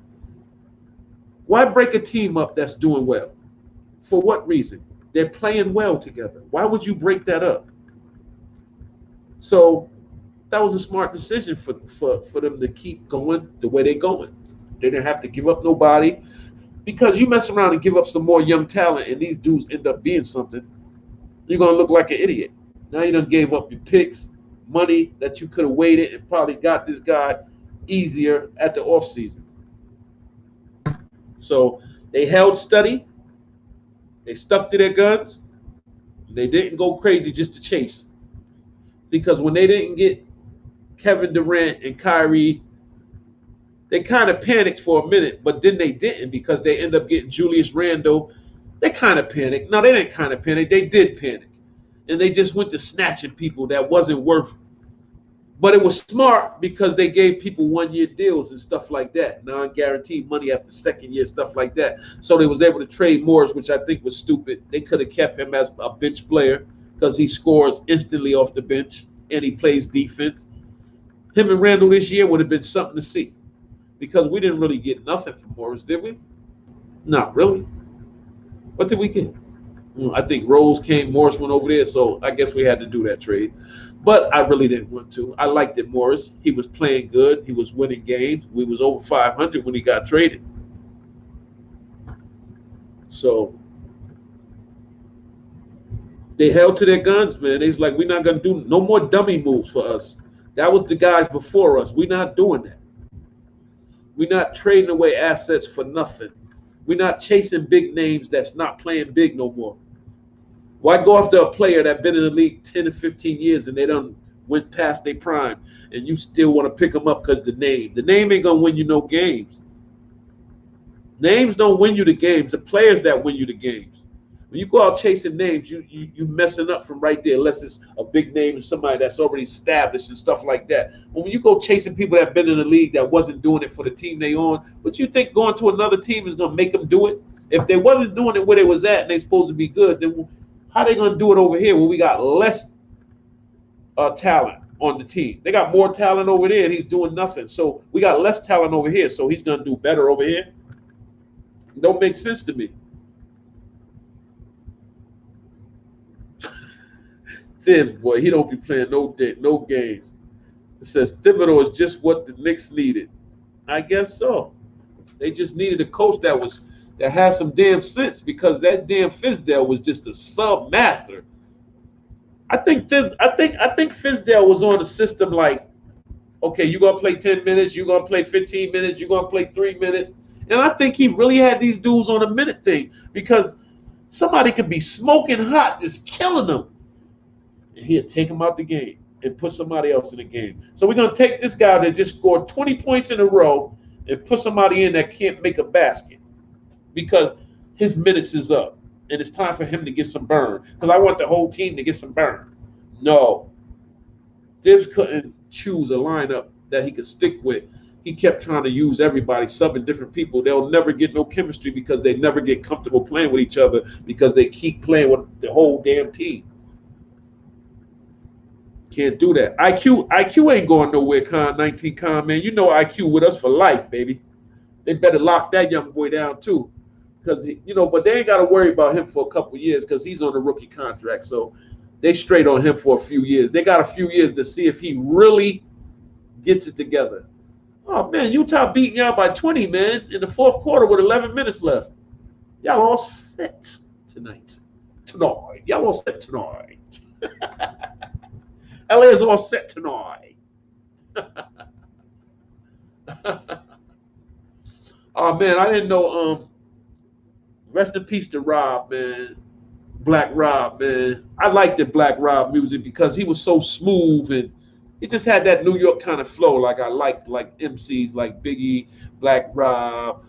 Why break a team up that's doing well? For what reason? They're playing well together. Why would you break that up? So that was a smart decision for them to keep going the way they're going. They didn't have to give up nobody because you mess around and give up some more young talent and these dudes end up being something, you're gonna look like an idiot. Now you done gave up your picks, money that you could have waited and probably got this guy easier at the off season. So they held steady, they stuck to their guns, they didn't go crazy just to chase. See, because when they didn't get Kevin Durant and Kyrie, they kind of panicked for a minute, but then they didn't because they ended up getting Julius Randle. They kind of panicked. No, they didn't kind of panic. They did panic. And they just went to snatching people that wasn't worth. But it was smart because they gave people 1-year deals and stuff like that. Non-guaranteed money after second year, stuff like that. So they was able to trade Morris, which I think was stupid. They could have kept him as a bench player because he scores instantly off the bench and he plays defense. Him and Randall this year would have been something to see because we didn't really get nothing from Morris, did we? Not really. What did we get? I think Rose came, Morris went over there, so I guess we had to do that trade. But I really didn't want to. I liked it, Morris. He was playing good. He was winning games. We was over 500 when he got traded. So they held to their guns, man. They's like, we're not going to do no more dummy moves for us. That was the guys before us. We're not doing that. We're not trading away assets for nothing. We're not chasing big names that's not playing big no more. Why go after a player that's been in the league 10 or 15 years and they done went past their prime and you still want to pick them up because the name ain't going to win you no games. Names don't win you the games. The players that win you the games. When you go out chasing names, you messing up from right there unless it's a big name and somebody that's already established and stuff like that. But when you go chasing people that have been in the league that wasn't doing it for the team they on, what you think going to another team is going to make them do it? If they wasn't doing it where they was at and they supposed to be good, then how they going to do it over here where we got less talent on the team? They got more talent over there and he's doing nothing. So we got less talent over here, so he's going to do better over here? It don't make sense to me. Thibs, boy, he don't be playing no games. It says Thibodeau is just what the Knicks needed. I guess so. They just needed a coach that had some damn sense because that damn Fizdale was just a sub master. I think Fizdale was on a system like, okay, you're gonna play 10 minutes, you're gonna play 15 minutes, you're gonna play 3 minutes. And I think he really had these dudes on a minute thing because somebody could be smoking hot, just killing them. And he'd take him out the game and put somebody else in the game. So we're going to take this guy that just scored 20 points in a row and put somebody in that can't make a basket because his minutes is up and it's time for him to get some burn because I want the whole team to get some burn. No. Dibs couldn't choose a lineup that he could stick with. He kept trying to use everybody, subbing different people. They'll never get no chemistry because they never get comfortable playing with each other because they keep playing with the whole damn team. Can't do that. IQ ain't going nowhere, Con 19 Con, man. You know IQ with us for life, baby. They better lock that young boy down too. Because but they ain't got to worry about him for a couple of years because he's on a rookie contract. So they straight on him for a few years. They got a few years to see if he really gets it together. Oh man, Utah beating y'all by 20, man, in the fourth quarter with 11 minutes left. Y'all all set tonight. Y'all all set tonight. LA is all set tonight. Oh man, I didn't know. Rest in peace to Rob, man. Black Rob, man. I liked the Black Rob music because he was so smooth and he just had that New York kind of flow. Like I liked like MCs like Biggie, Black Rob,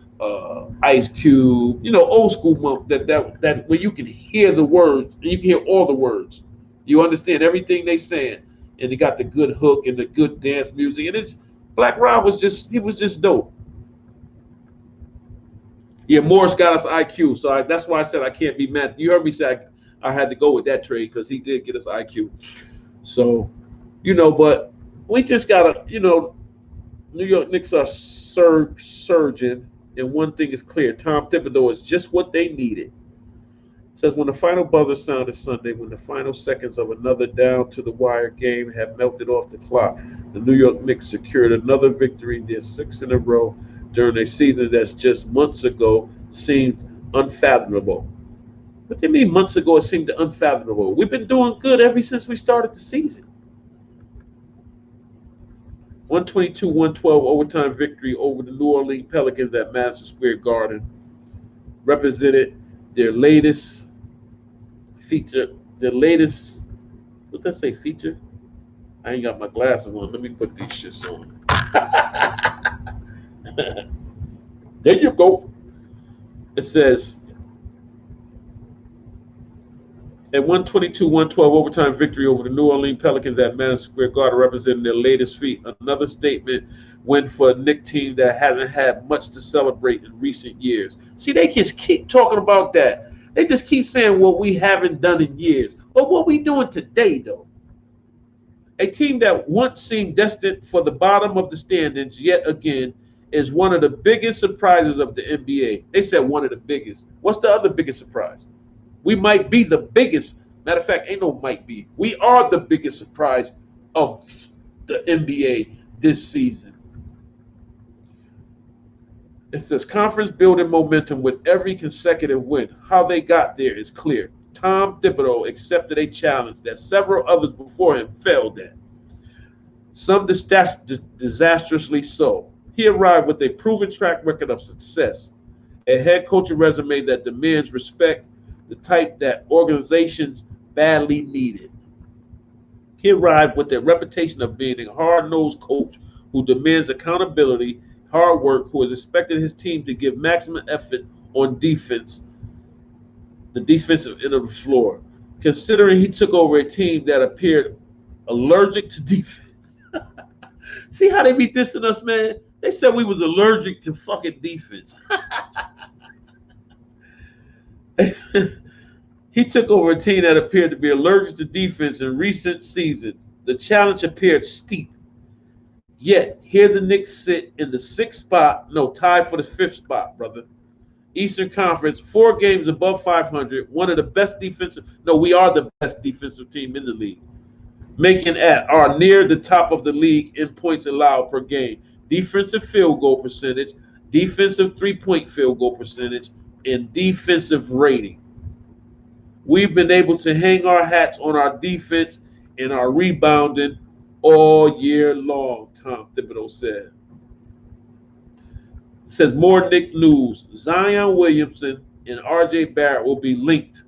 Ice Cube. Old school monk that where you can hear the words and you can hear all the words. You understand everything they saying. and he got the good hook and the good dance music. And it's Black Rob was just dope. Yeah, Morris got us IQ, so that's why I said I can't be mad. You heard me say I had to go with that trade because he did get us IQ. So, but we just gotta, New York Knicks are surging, and one thing is clear: Tom Thibodeau is just what they needed. It says when the final buzzer sounded Sunday, when the final seconds of another down-to-the-wire game had melted off the clock, the New York Knicks secured another victory, their sixth in a row, during a season that's just months ago seemed unfathomable. What do you mean months ago it seemed unfathomable? We've been doing good ever since we started the season. 122-112 overtime victory over the New Orleans Pelicans at Madison Square Garden represented their latest feature. What did I say, feature? I ain't got my glasses on. Let me put these shits on. There you go. It says, a 122-112 overtime victory over the New Orleans Pelicans at Madison Square Garden representing their latest feat. Another statement win for a Knick team that hasn't had much to celebrate in recent years. See, they just keep talking about that. They just keep saying what we haven't done in years. But what we doing today, though? A team that once seemed destined for the bottom of the standings yet again is one of the biggest surprises of the NBA. They said one of the biggest. What's the other biggest surprise? We might be the biggest. Matter of fact, ain't no might be. We are the biggest surprise of the NBA this season. It says conference building momentum with every consecutive win. How they got there is clear. Tom Thibodeau accepted a challenge that several others before him failed at. Some disastrously so. He arrived with a proven track record of success, a head coaching resume that demands respect, the type that organizations badly needed. He arrived with a reputation of being a hard-nosed coach who demands accountability, hard work, who has expected his team to give maximum effort on defense, the defensive end of the floor. Considering he took over a team that appeared allergic to defense. See how they be dissing us, man? They said we was allergic to fucking defense. He took over a team that appeared to be allergic to defense in recent seasons. The challenge appeared steep. Yet, here the Knicks sit in the sixth spot, no, tied for the fifth spot, brother. Eastern Conference, 4 games above 500, one of the best defensive, no, we are the best defensive team in the league. Making are near the top of the league in points allowed per game. Defensive field goal percentage, defensive three-point field goal percentage, and defensive rating. We've been able to hang our hats on our defense and our rebounding all year long, Tom Thibodeau said. It says more Knick news. Zion Williamson and R.J. Barrett will be linked,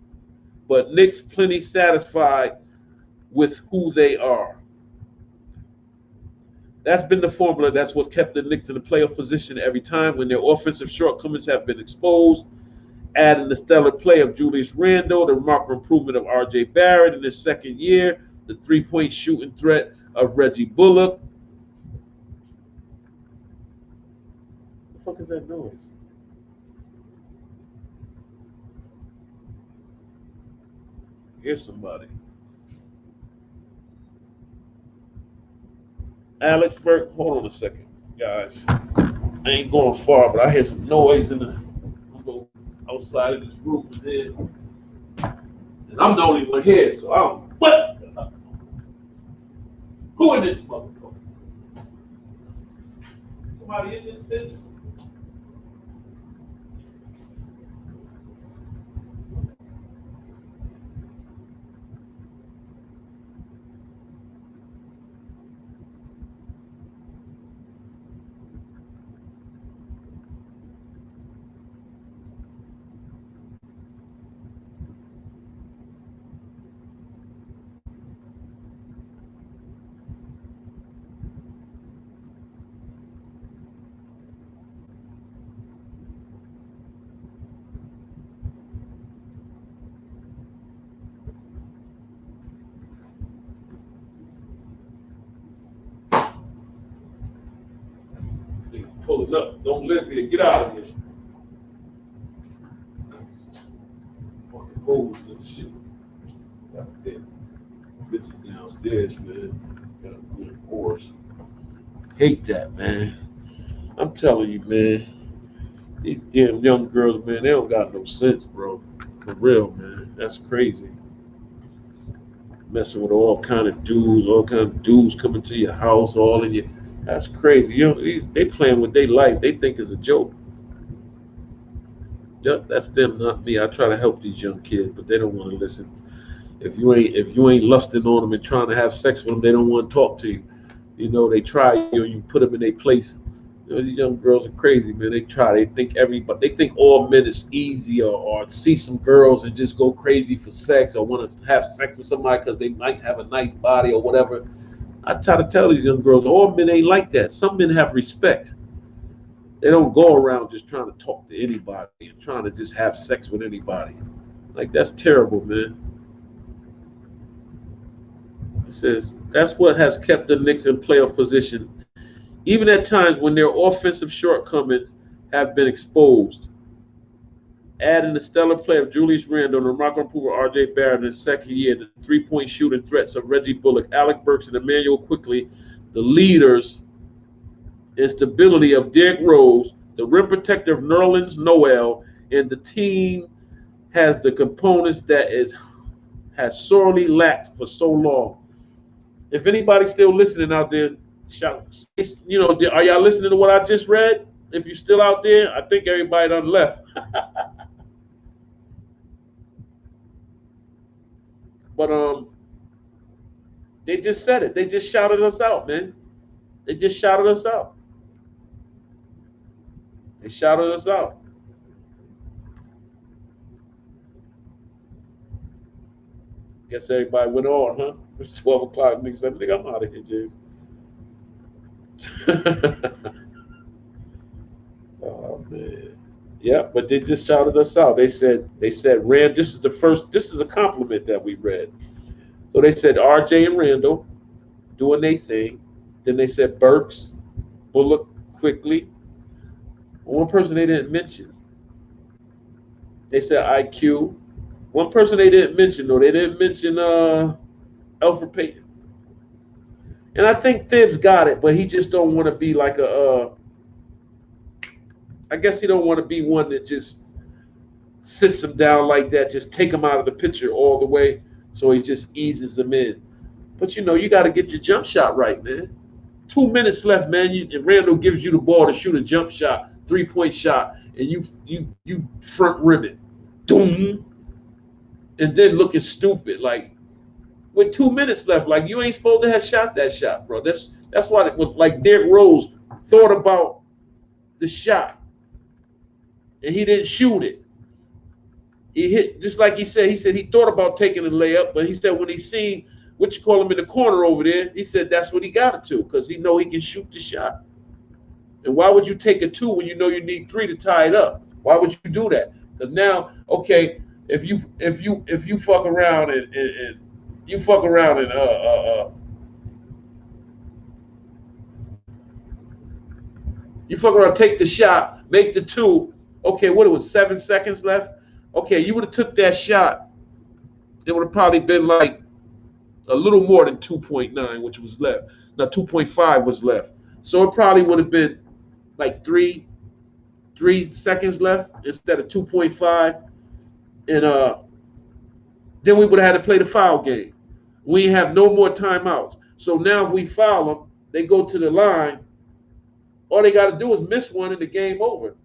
but Knicks plenty satisfied with who they are. That's been the formula. That's what's kept the Knicks in the playoff position every time when their offensive shortcomings have been exposed. Adding the stellar play of Julius Randle, the remarkable improvement of R.J. Barrett in his second year, the three-point shooting threat of Reggie Bullock. What the fuck is that noise? Here's somebody. Alex Burke, hold on a second, guys. I ain't going far, but I hear some noise in the outside of this room today. And I'm the only one here, so I don't. What? Who in this motherfucker? Somebody in this bitch? pulling up. Don't live here. Get out of here. Fucking hoes and shit. Goddamn. Bitches downstairs, man. Goddamn whores. Hate that, man. I'm telling you, man. These damn young girls, man, they don't got no sense, bro. For real, man. That's crazy. Messing with all kind of dudes coming to your house, all in your. That's crazy. You know, they playing with their life. They think it's a joke. Yep, that's them, not me. I try to help these young kids, but they don't want to listen. If you ain't lusting on them and trying to have sex with them, they don't want to talk to you. You know, they try you and you put them in their place. You know, these young girls are crazy, man. They think all men is easy, or see some girls and just go crazy for sex, or want to have sex with somebody because they might have a nice body or whatever. I try to tell these young girls, all men ain't like that. Some men have respect. They don't go around just trying to talk to anybody and trying to just have sex with anybody. Like, that's terrible, man. It says, that's what has kept the Knicks in playoff position, even at times when their offensive shortcomings have been exposed. Adding the stellar play of Julius Randle and the remarkable improvement of R.J. Barrett in his second year, the three-point shooting threats of Reggie Bullock, Alec Burks, and Emmanuel Quickly, the leaders and stability of Derrick Rose, the rim protector of Nerlens Noel, and the team has the components that has sorely lacked for so long. If anybody's still listening out there, shout, you know, are y'all listening to what I just read? If you're still out there, I think everybody done left. But they just said it. They just shouted us out, man. They just shouted us out. They shouted us out. Guess everybody went on, huh? It's 12 o'clock. Nigga said, nigga, I'm out of here, James. Oh, man. Yeah, but they just shouted us out. They said, Rand, this is a compliment that we read. So they said RJ and Randall doing their thing. Then they said Burks, Bullock, Quickly. One person they didn't mention. They said IQ. One person they didn't mention, though. They didn't mention Elfrid Payton. And I think Thibs got it, but he just don't want to be like I guess he don't want to be one that just sits him down like that, just take him out of the picture all the way, so he just eases them in. But, you know, you got to get your jump shot right, man. 2 minutes left, man. And Randall gives you the ball to shoot a jump shot, 3-point shot, and you front rim it. Doom. And then looking stupid. Like, with 2 minutes left, like, you ain't supposed to have shot that shot, bro. That's why it was like Derrick Rose thought about the shot. And he didn't shoot it. He hit, just like he said he thought about taking a layup, but he said when he seen what you call him in the corner over there, he said that's what he got to, because he know he can shoot the shot. And why would you take a 2 when you know you need 3 to tie it up? Why would you do that? Because now, okay, if you fuck around and you fuck around and you fuck around, take the shot, make the 2. Okay, what, it was 7 seconds left? Okay, you would have took that shot. It would have probably been like a little more than 2.9, which was left. Now 2.5 was left. So it probably would have been like 3 seconds left instead of 2.5. And then we would have had to play the foul game. We have no more timeouts. So now if we foul them, they go to the line. All they got to do is miss one and the game over.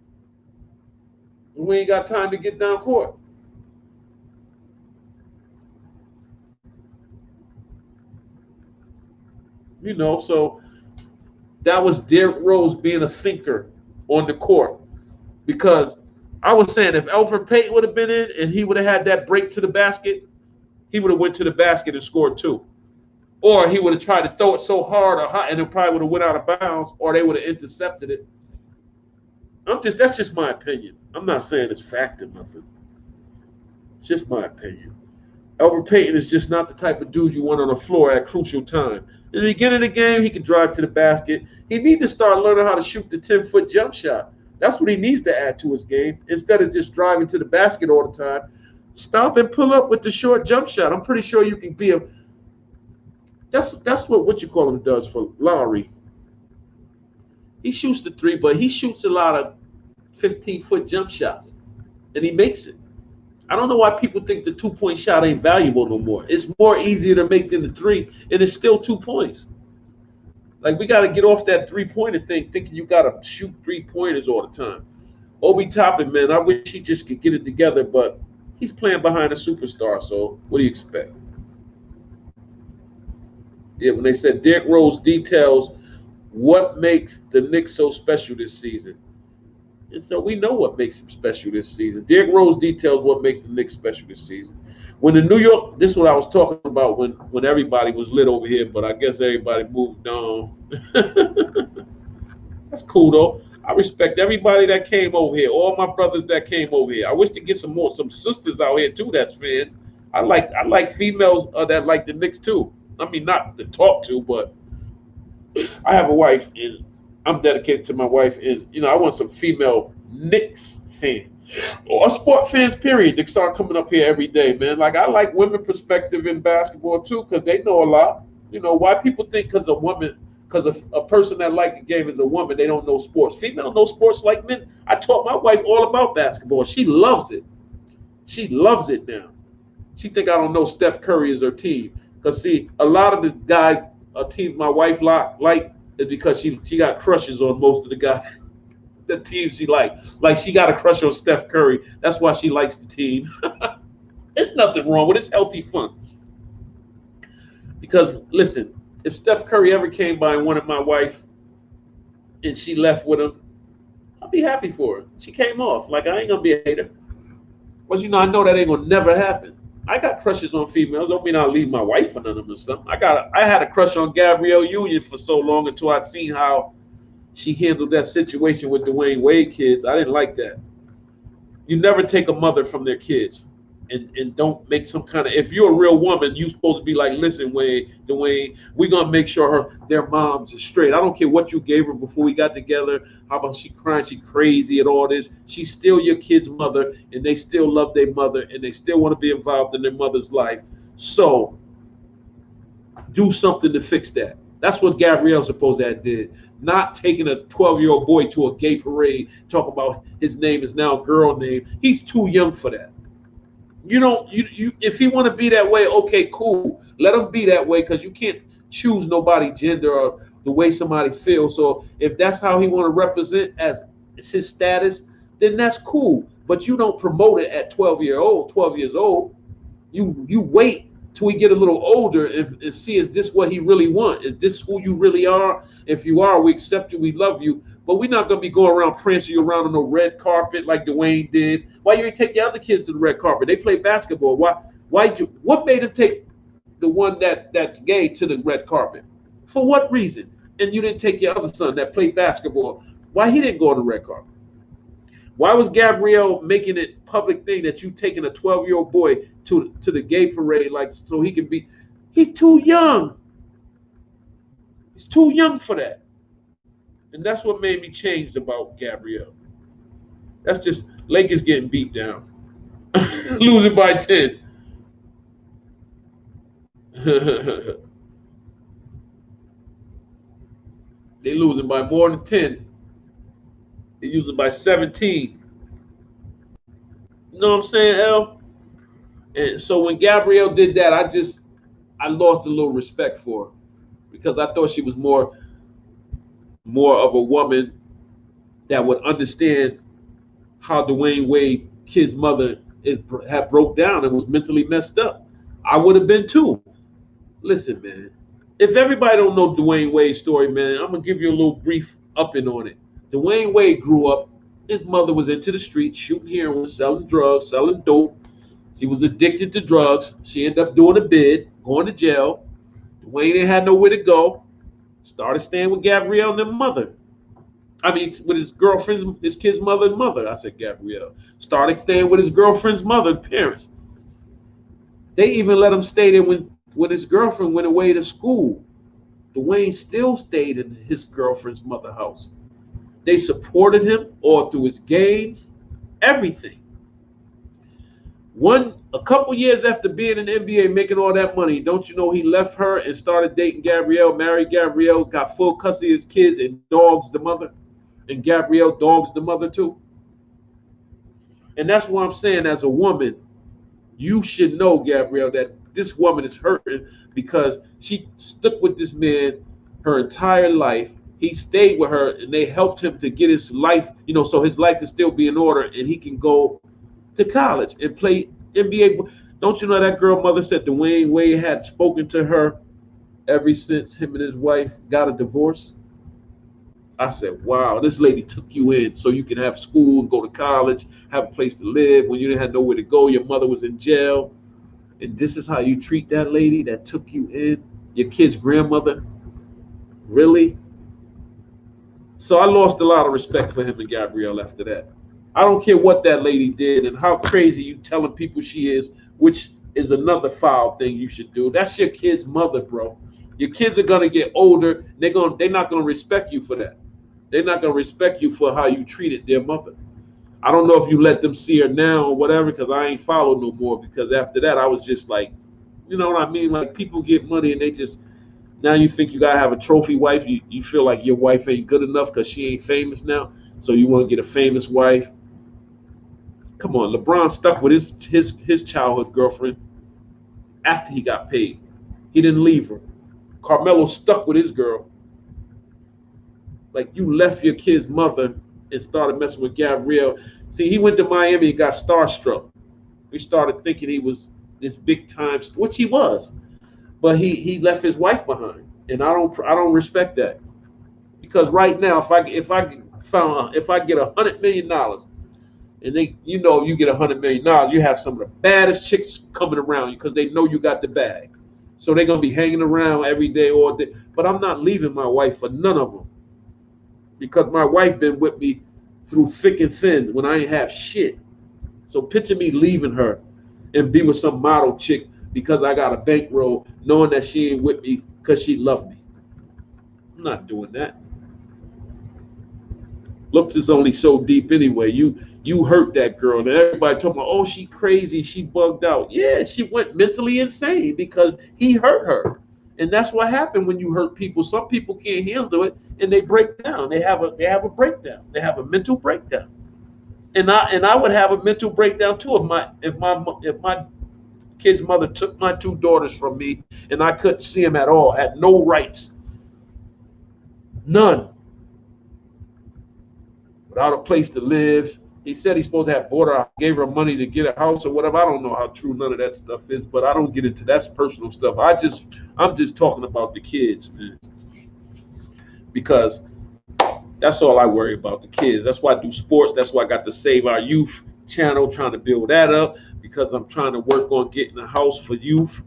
We ain't got time to get down court. You know, so that was Derrick Rose being a thinker on the court. Because I was saying if Elfrid Payton would have been in and he would have had that break to the basket, he would have went to the basket and scored 2. Or he would have tried to throw it so hard or high and it probably would have went out of bounds, or they would have intercepted it. That's just my opinion. I'm not saying it's fact or nothing. It's just my opinion. Elfrid Payton is just not the type of dude you want on the floor at crucial time. In the beginning of the game, he can drive to the basket. He needs to start learning how to shoot the 10-foot jump shot. That's what he needs to add to his game instead of just driving to the basket all the time. Stop and pull up with the short jump shot. I'm pretty sure you can be a. That's what you call him does for Lowry. He shoots the three, but he shoots a lot of 15-foot jump shots, and he makes it. I don't know why people think the 2-point shot ain't valuable no more. It's more easier to make than the three, and it's still 2 points. Like, we got to get off that three-pointer thing, thinking you got to shoot three-pointers all the time. Obi Toppin, man, I wish he just could get it together, but he's playing behind a superstar, so what do you expect? Yeah, when they said Derrick Rose details what makes the Knicks so special this season. And so we know what makes him special this season. Derrick Rose details what makes the Knicks special this season. When the New York, this is what I was talking about when everybody was lit over here, but I guess everybody moved on. That's cool though. I respect everybody that came over here, all my brothers that came over here. I wish to get some sisters out here too that's fans. I like females that like the Knicks too. I mean, not to talk to, but I have a wife and I'm dedicated to my wife, and I want some female Knicks fans or sport fans. Period. They start coming up here every day, man. Like, I like women perspective in basketball too, because they know a lot. Why people think because a person that like the game is a woman, they don't know sports. Female know sports like men. I taught my wife all about basketball. She loves it. She loves it now. She think I don't know Steph Curry is her team, because see, a lot of the guys, a team my wife like. Is because she got crushes on most of the guys, the teams she likes. Like, she got a crush on Steph Curry. That's why she likes the team. There's nothing wrong with it. It's healthy fun. Because, listen, if Steph Curry ever came by and wanted my wife and she left with him, I'll be happy for her. She came off. Like, I ain't going to be a hater. But, I know that ain't going to never happen. I got crushes on females. Don't mean I'll leave my wife for none of them and stuff. I had a crush on Gabrielle Union for so long until I seen how she handled that situation with Dwayne Wade kids. I didn't like that. You never take a mother from their kids and don't make some kind of, if you're a real woman, you're supposed to be like, listen, Dwayne, we're going to make sure their moms are straight. I don't care what you gave her before we got together. How about she crying, she crazy and all this. She's still your kid's mother, and they still love their mother, and they still want to be involved in their mother's life. So do something to fix that. That's what Gabrielle's supposed to have did. Not taking a 12-year-old boy to a gay parade, talking about his name is now a girl name. He's too young for that. If he want to be that way, okay, cool. Let him be that way, because you can't choose nobody's gender or the way somebody feels. So if that's how he want to represent as his status, then that's cool. But you don't promote it at 12 years old. You wait till we get a little older and see, is this what he really want? Is this who you really are? If you are, we accept you, we love you. But we're not going to be going around prancing you around on the red carpet like Dwayne did. Why you didn't take the other kids to the red carpet? They play basketball. What made him take the one that's gay to the red carpet? For what reason? And you didn't take your other son that played basketball. Why he didn't go on the red carpet? Why was Gabrielle making it public thing that you taking a 12-year-old boy to the gay parade, like, so he can be? He's too young. He's too young for that. And that's what made me change about Gabrielle. That's just Lakers getting beat down. Losing by 10. They losing by more than 10. They losing by 17. You know what I'm saying, El? And so when Gabrielle did that, I lost a little respect for her, because I thought she was more of a woman that would understand how Dwayne Wade kid's mother had broke down and was mentally messed up. I would have been too. Listen, man, if everybody don't know Dwayne Wade's story, man, I'm gonna give you a little brief upping on it. Dwayne Wade grew up, his mother was into the streets, shooting heroin, selling drugs, selling dope. She was addicted to drugs. She ended up doing a bid, going to jail. Dwayne didn't have nowhere to go. Started staying with Gabrielle and their mother. I mean, with his kid's mother and mother. I said Gabrielle. Started staying with his girlfriend's mother and parents. They even let him stay there when his girlfriend went away to school. Dwayne still stayed in his girlfriend's mother house. They supported him all through his games, everything. A couple years after being in the NBA, making all that money, don't you know he left her and started dating Gabrielle, married Gabrielle, got full custody of his kids, and dogs the mother, and Gabrielle dogs the mother too. And that's why I'm saying, as a woman, you should know, Gabrielle, that this woman is hurting because she stuck with this man her entire life. He stayed with her, and they helped him to get his life, so his life can still be in order, and he can go to college and play NBA. Don't you know that girl mother said Dwayne Wade had spoken to her ever since him and his wife got a divorce? I said, wow, this lady took you in so you can have school and go to college, have a place to live. When you didn't have nowhere to go, your mother was in jail. And this is how you treat that lady that took you in, your kid's grandmother? Really? So I lost a lot of respect for him and Gabrielle after that. I don't care what that lady did and how crazy you telling people she is, which is another foul thing you should do. That's your kid's mother, bro. Your kids are gonna get older. They're not gonna respect you for that. They're not gonna respect you for how you treated their mother. I don't know if you let them see her now or whatever, because I ain't followed no more. Because after that, I was just like, you know what I mean? Like, people get money and they just, now you think you gotta have a trophy wife. You feel like your wife ain't good enough because she ain't famous now, so you want to get a famous wife. Come on, LeBron stuck with his childhood girlfriend after he got paid. He didn't leave her. Carmelo stuck with his girl. Like, you left your kid's mother and started messing with Gabrielle. See, he went to Miami and got starstruck. We started thinking he was this big time, which he was, but he left his wife behind, and I don't respect that. Because right now, if I get $100 million, and you get $100 million, you have some of the baddest chicks coming around you because they know you got the bag. So they're gonna be hanging around every day, all day. But I'm not leaving my wife for none of them, because my wife been with me through thick and thin when I ain't have shit. So picture me leaving her and be with some model chick because I got a bankroll, knowing that she ain't with me because she loved me. I'm not doing that. Looks is only so deep anyway. You hurt that girl, and everybody talking about, oh, she crazy, she bugged out. Yeah, she went mentally insane because he hurt her. And that's what happened when you hurt people. Some people can't handle it and they break down. They have a breakdown. They have a mental breakdown. And I would have a mental breakdown too if my kid's mother took my two daughters from me and I couldn't see them at all, had no rights. None. Without a place to live. He said he's supposed to have bought her, gave her money to get a house or whatever. I don't know how true none of that stuff is, but I don't get into that's personal stuff. I'm just talking about the kids, man. Because that's all I worry about, the kids. That's why I do sports. That's why I got the Save Our Youth channel, trying to build that up, because I'm trying to work on getting a house for youth,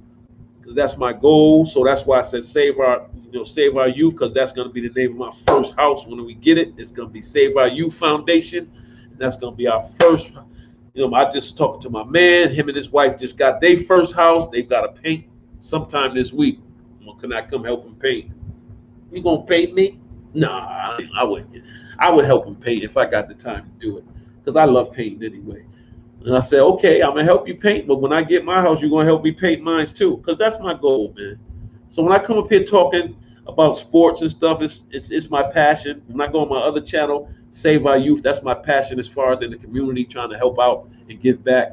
because that's my goal. So that's why I said Save Our Youth, because that's going to be the name of my first house when we get it. It's going to be Save Our Youth Foundation. That's going to be our first. I just talked to my man. Him and his wife just got their first house. They've got to paint sometime this week. Can I come help him paint? You going to paint me? Nah, I wouldn't. I would help him paint if I got the time to do it, because I love painting anyway. And I said, okay, I'm going to help you paint, but when I get my house, you're going to help me paint mine too, because that's my goal, man. So when I come up here talking about sports and stuff, it's my passion. When I go on my other channel, Save Our Youth, that's my passion as far as in the community, trying to help out and give back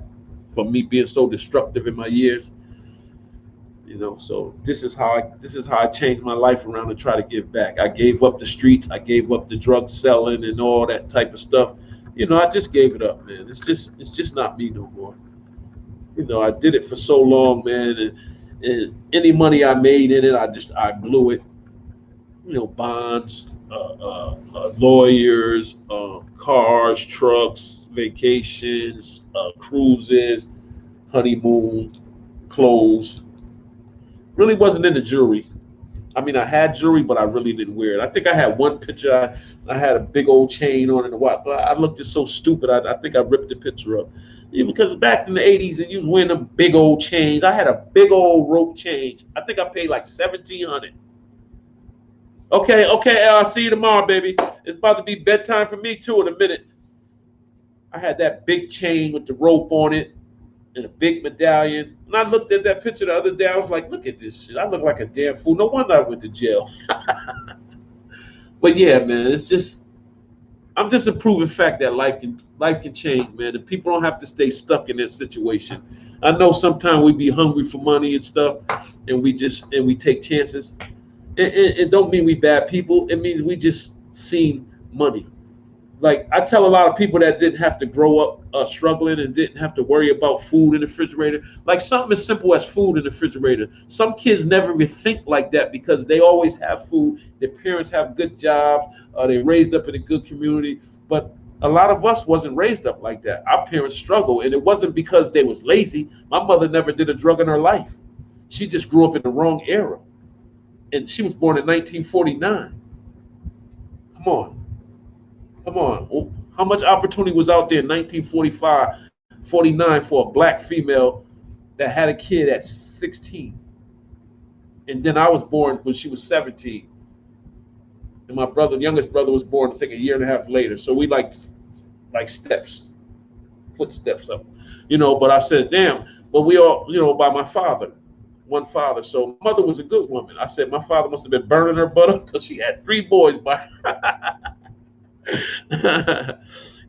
from me being so destructive in my years. So this is how I changed my life around to try to give back. I gave up the streets, I gave up the drug selling and all that type of stuff. I just gave it up, man. It's just not me no more. I did it for so long, man, and any money I made in it, I blew it. Bonds, lawyers, cars, trucks, vacations, cruises, honeymoon, clothes. Really wasn't into jewelry. I mean, I had jewelry, but I really didn't wear it. I think I had one picture. I had a big old chain on it and what. But I looked just so stupid. I think I ripped the picture up. Yeah, because back in the 80s, and you was wearing them big old chains. I had a big old rope chain. I think I paid like 1,700. Okay, I'll see you tomorrow, baby. It's about to be bedtime for me too in a minute. I had that big chain with the rope on it and a big medallion. And I looked at that picture the other day. I was like, look at this shit. I look like a damn fool. No wonder I went to jail. But yeah, man, it's just I'm just a proven fact that life can change, man. And people don't have to stay stuck in this situation. I know sometimes we be hungry for money and stuff, and we take chances. It don't mean we bad people. It means we just seen money. Like I tell a lot of people that didn't have to grow up struggling and didn't have to worry about food in the refrigerator. Like something as simple as food in the refrigerator. Some kids never even think like that because they always have food. Their parents have good jobs. They raised up in a good community. But a lot of us wasn't raised up like that. Our parents struggled, and it wasn't because they was lazy. My mother never did a drug in her life. She just grew up in the wrong era, and she was born in 1949. Come on. Come on. How much opportunity was out there in 1945, 49 for a black female that had a kid at 16? And then I was born when she was 17. And my brother, youngest brother, was born, I think, a year and a half later. So we like steps, footsteps up, But I said, damn, but we all, by my father, one father. So mother was a good woman. I said my father must have been burning her butt up because she had 3 boys by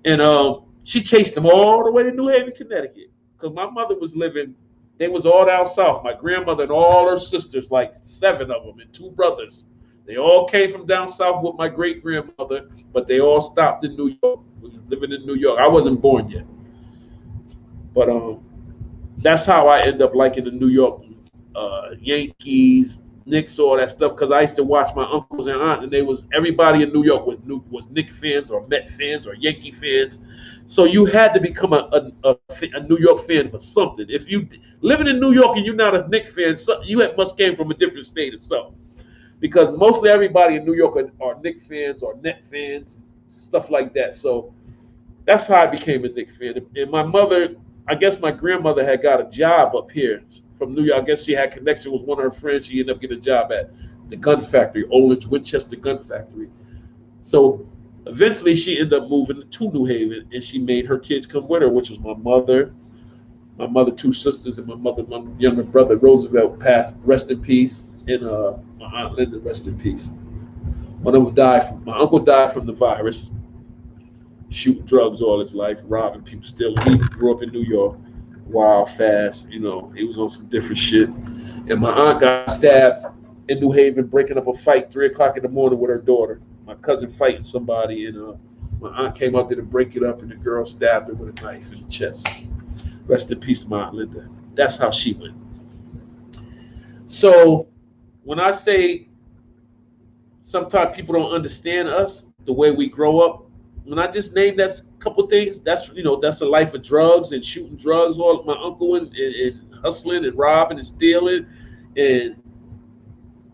and she chased them all the way to New Haven, Connecticut. Because my mother was living, they was all down south. My grandmother and all her sisters, like 7 of them, and 2 brothers. They all came from down south with my great grandmother, but they all stopped in New York. We was living in New York. I wasn't born yet, but that's how I end up liking the New York Yankees, Knicks, all that stuff, because I used to watch my uncles and aunt, and everybody in New York was Knicks fans or Met fans or Yankee fans. So you had to become a New York fan for something. If you living in New York and you're not a Knicks fan, you must came from a different state or something. Because mostly everybody in New York are Knicks fans or Net fans, stuff like that. So that's how I became a Knicks fan. And my mother, I guess my grandmother had got a job up here from New York. I guess she had connection with one of her friends. She ended up getting a job at the gun factory, Oldridge Winchester Gun Factory. So eventually she ended up moving to New Haven, and she made her kids come with her, which was my mother, 2 sisters, and my younger brother, Roosevelt, passed, rest in peace, and my aunt Linda, rest in peace. One of them died. My uncle died from the virus, shooting drugs all his life, robbing people, stealing. He grew up in New York. Wild, fast, he was on some different shit. And my aunt got stabbed in New Haven, breaking up a fight 3 o'clock in the morning with her daughter. My cousin fighting somebody, and my aunt came out there to break it up, and the girl stabbed her with a knife in the chest. Rest in peace to my Aunt Linda. That's how she went. So when I say sometimes people don't understand us, the way we grow up, when I just named that couple things, that's a life of drugs and shooting drugs. All my uncle and hustling and robbing and stealing, and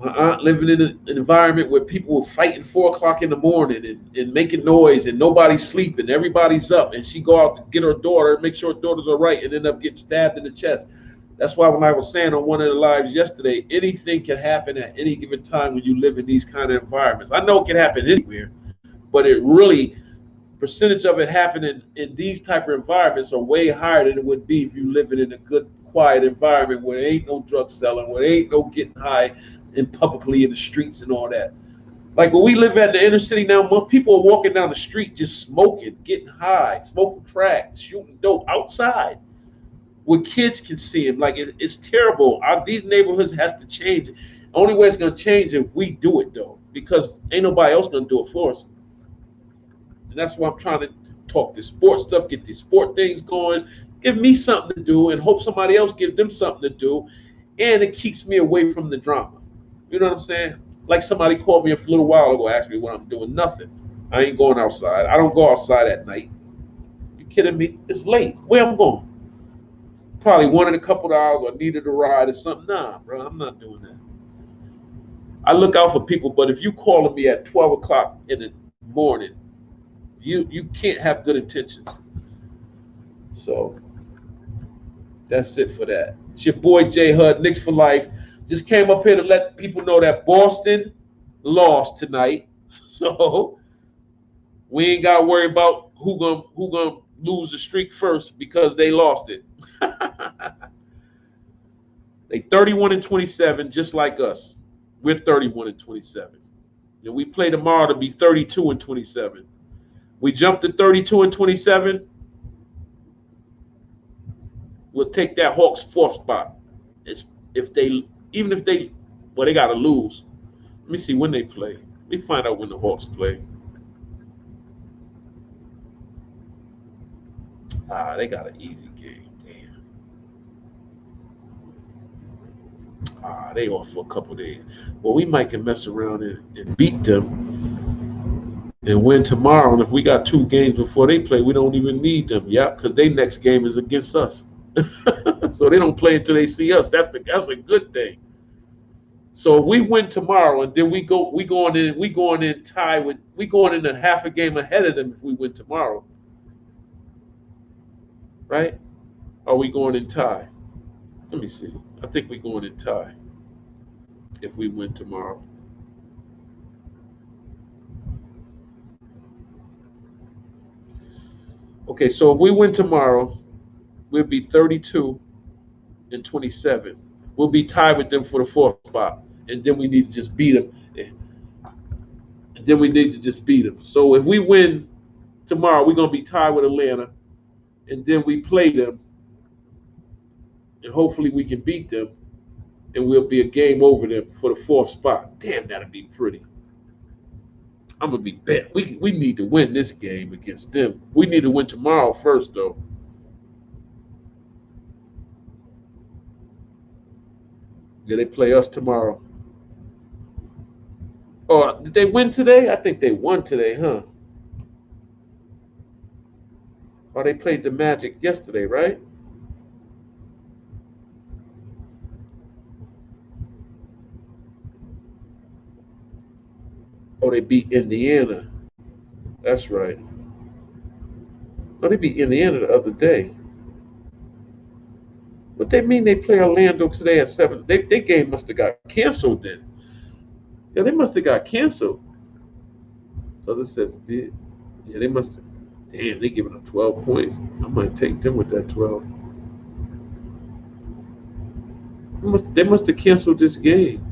my aunt living in an environment where people were fighting 4 o'clock in the morning and making noise, and nobody's sleeping, everybody's up, and she go out to get her daughter, make sure her daughter's all right, and end up getting stabbed in the chest. That's why when I was saying on one of the lives yesterday, anything can happen at any given time when you live in these kind of environments. I know it can happen anywhere, but it really, percentage of it happening in these type of environments are way higher than it would be if you living in a good, quiet environment where there ain't no drug selling, where there ain't no getting high and publicly in the streets and all that. Like when we live at the inner city now, most people are walking down the street just smoking, getting high, smoking crack, shooting dope outside, where kids can see them. Like it's terrible. These neighborhoods has to change. Only way it's gonna change if we do it though, because ain't nobody else gonna do it for us. And that's why I'm trying to talk this sports stuff, get these sport things going, give me something to do, and hope somebody else give them something to do, and it keeps me away from the drama. You know what I'm saying? Like somebody called me a little while ago, asked me what I'm doing. Nothing. I ain't going outside. I don't go outside at night. You kidding me? It's late. Where I'm going? Probably wanted a couple of hours or needed a ride or something. Nah, bro, I'm not doing that. I look out for people, but if you calling me at 12 o'clock in the morning, you can't have good intentions. So that's it for that. It's your boy J Hud, Knicks for Life. Just came up here to let people know that Boston lost tonight. So we ain't got to worry about who gonna lose the streak first because they lost it. They 31-27, just like us. We're 31-27. And we play tomorrow to be 32-27. We jump to 32-27. We'll take that Hawks fourth spot. It's even if they they gotta lose. Let me see when they play. Let me find out when the Hawks play. They got an easy game. Damn. They off for a couple days. Well, we might can mess around and beat them and win tomorrow. And if we got 2 games before they play, we don't even need them. Yeah, because their next game is against us. So they don't play until they see us. That's a good thing. So if we win tomorrow and then we going in a half a game ahead of them if we win tomorrow. Right? Or are we going in tie? Let me see. I think we're going in tie if we win tomorrow. Okay, so if we win tomorrow, we'll be 32-27. We'll be tied with them for the 4th spot, and then we need to just beat them. So if we win tomorrow, we're gonna be tied with Atlanta, and then we play them, and hopefully we can beat them, and we'll be a game over them for the 4th spot. Damn, that'd be pretty. I'm gonna be bet. We need to win this game against them. We need to win tomorrow first, though. Yeah, they play us tomorrow. Oh, did they win today? I think they won today, huh? Or they played the Magic yesterday, right? Oh, they beat Indiana. That's right. Oh, they beat Indiana the other day. What they mean they play Orlando today at 7? Their game must have got canceled then. Yeah, they must have got canceled. So this says, yeah, they must have. Damn, they giving up 12 points. I might take them with that 12. They must have canceled this game.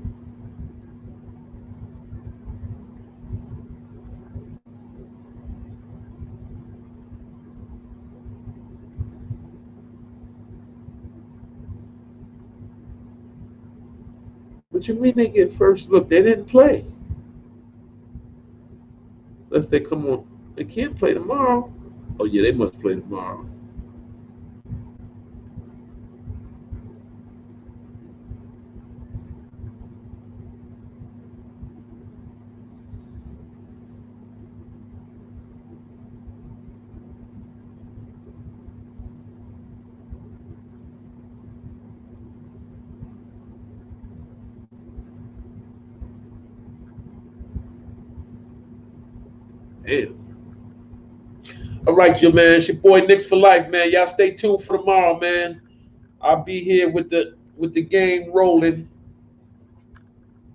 What you mean they get first look? They didn't play. Unless they come on. They can't play tomorrow. Oh, yeah, they must play tomorrow. Damn. All right, you man. It's your boy Knicks for Life, man. Y'all stay tuned for tomorrow, man. I'll be here with the game rolling.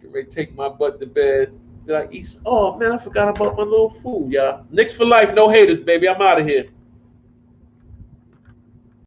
Get ready to take my butt to bed. Did I eat? Oh man, I forgot about my little food, y'all. Knicks for Life, no haters, baby. I'm out of here.